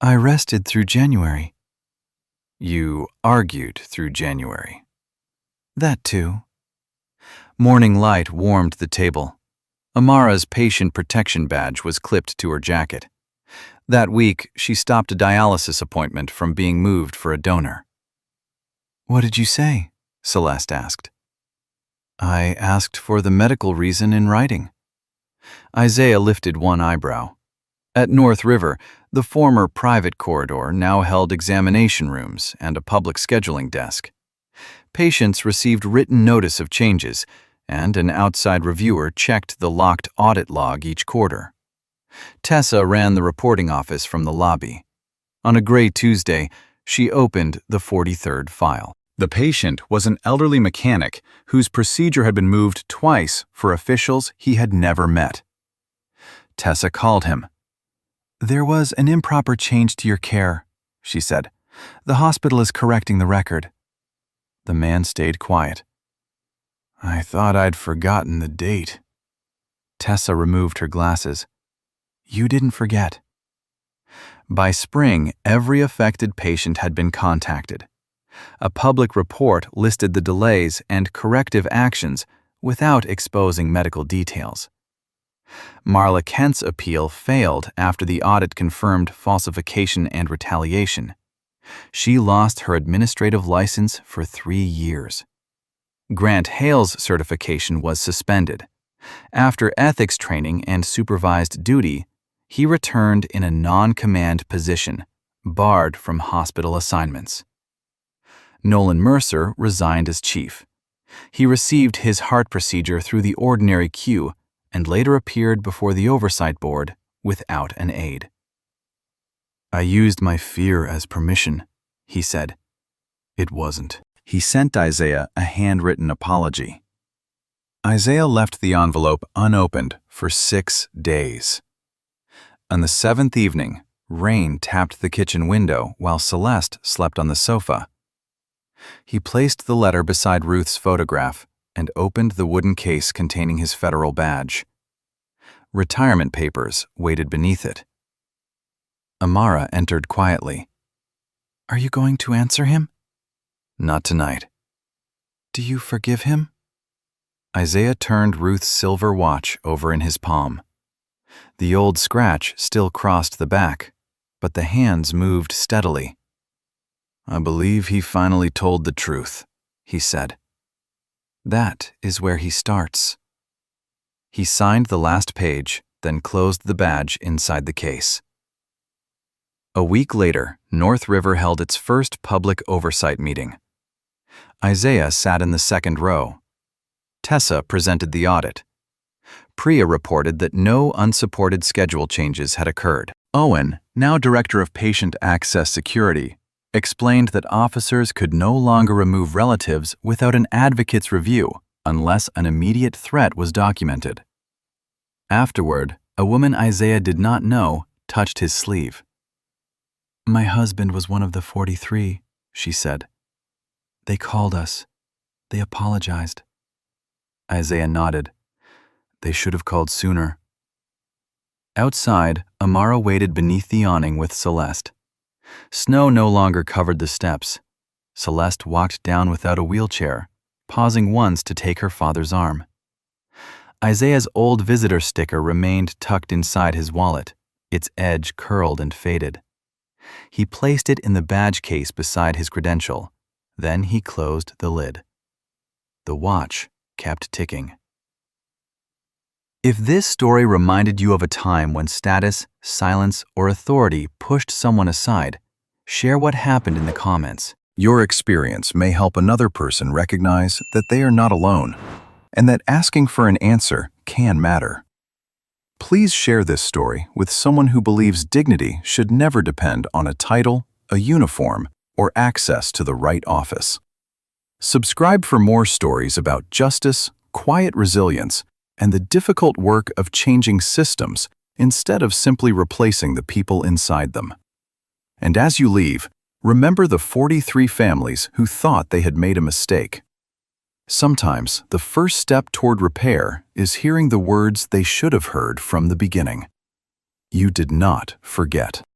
"I rested through January." "You argued through January." "That too." Morning light warmed the table. Amara's patient protection badge was clipped to her jacket. That week, she stopped a dialysis appointment from being moved for a donor. "What did you say?" Celeste asked. "I asked for the medical reason in writing." Isaiah lifted one eyebrow. At North River, the former private corridor now held examination rooms and a public scheduling desk. Patients received written notice of changes, and an outside reviewer checked the locked audit log each quarter. Tessa ran the reporting office from the lobby. On a gray Tuesday, she opened the 43rd file. The patient was an elderly mechanic whose procedure had been moved twice for officials he had never met. Tessa called him. "There was an improper change to your care," she said. "The hospital is correcting the record." The man stayed quiet. "I thought I'd forgotten the date." Tessa removed her glasses. "You didn't forget." By spring, every affected patient had been contacted. A public report listed the delays and corrective actions without exposing medical details. Marla Kent's appeal failed after the audit confirmed falsification and retaliation. She lost her administrative license for 3 years. Grant Hale's certification was suspended. After ethics training and supervised duty, he returned in a non-command position, barred from hospital assignments. Nolan Mercer resigned as chief. He received his heart procedure through the ordinary queue and later appeared before the oversight board without an aide. I used my fear as permission, he said. It wasn't. He sent Isaiah a handwritten apology. Isaiah left the envelope unopened for 6 days. On the 7th evening, rain tapped the kitchen window while Celeste slept on the sofa. He placed the letter beside Ruth's photograph and opened the wooden case containing his federal badge. Retirement papers waited beneath it. Amara entered quietly. Are you going to answer him? Not tonight. Do you forgive him? Isaiah turned Ruth's silver watch over in his palm. The old scratch still crossed the back, but the hands moved steadily. I believe he finally told the truth, he said. That is where he starts. He signed the last page, then closed the badge inside the case. A week later, North River held its first public oversight meeting. Isaiah sat in the second row. Tessa presented the audit. Priya reported that no unsupported schedule changes had occurred. Owen, now Director of Patient Access Security, explained that officers could no longer remove relatives without an advocate's review unless an immediate threat was documented. Afterward, a woman Isaiah did not know touched his sleeve. My husband was one of the 43, she said. They called us. They apologized. Isaiah nodded. They should have called sooner. Outside, Amara waited beneath the awning with Celeste. Snow no longer covered the steps. Celeste walked down without a wheelchair, pausing once to take her father's arm. Isaiah's old visitor sticker remained tucked inside his wallet, its edge curled and faded. He placed it in the badge case beside his credential. Then he closed the lid. The watch kept ticking. If this story reminded you of a time when status, silence, or authority pushed someone aside, share what happened in the comments. Your experience may help another person recognize that they are not alone, and that asking for an answer can matter. Please share this story with someone who believes dignity should never depend on a title, a uniform, or access to the right office. Subscribe for more stories about justice, quiet resilience, and the difficult work of changing systems instead of simply replacing the people inside them. And as you leave, remember the 43 families who thought they had made a mistake. Sometimes the first step toward repair is hearing the words they should have heard from the beginning. You did not forget.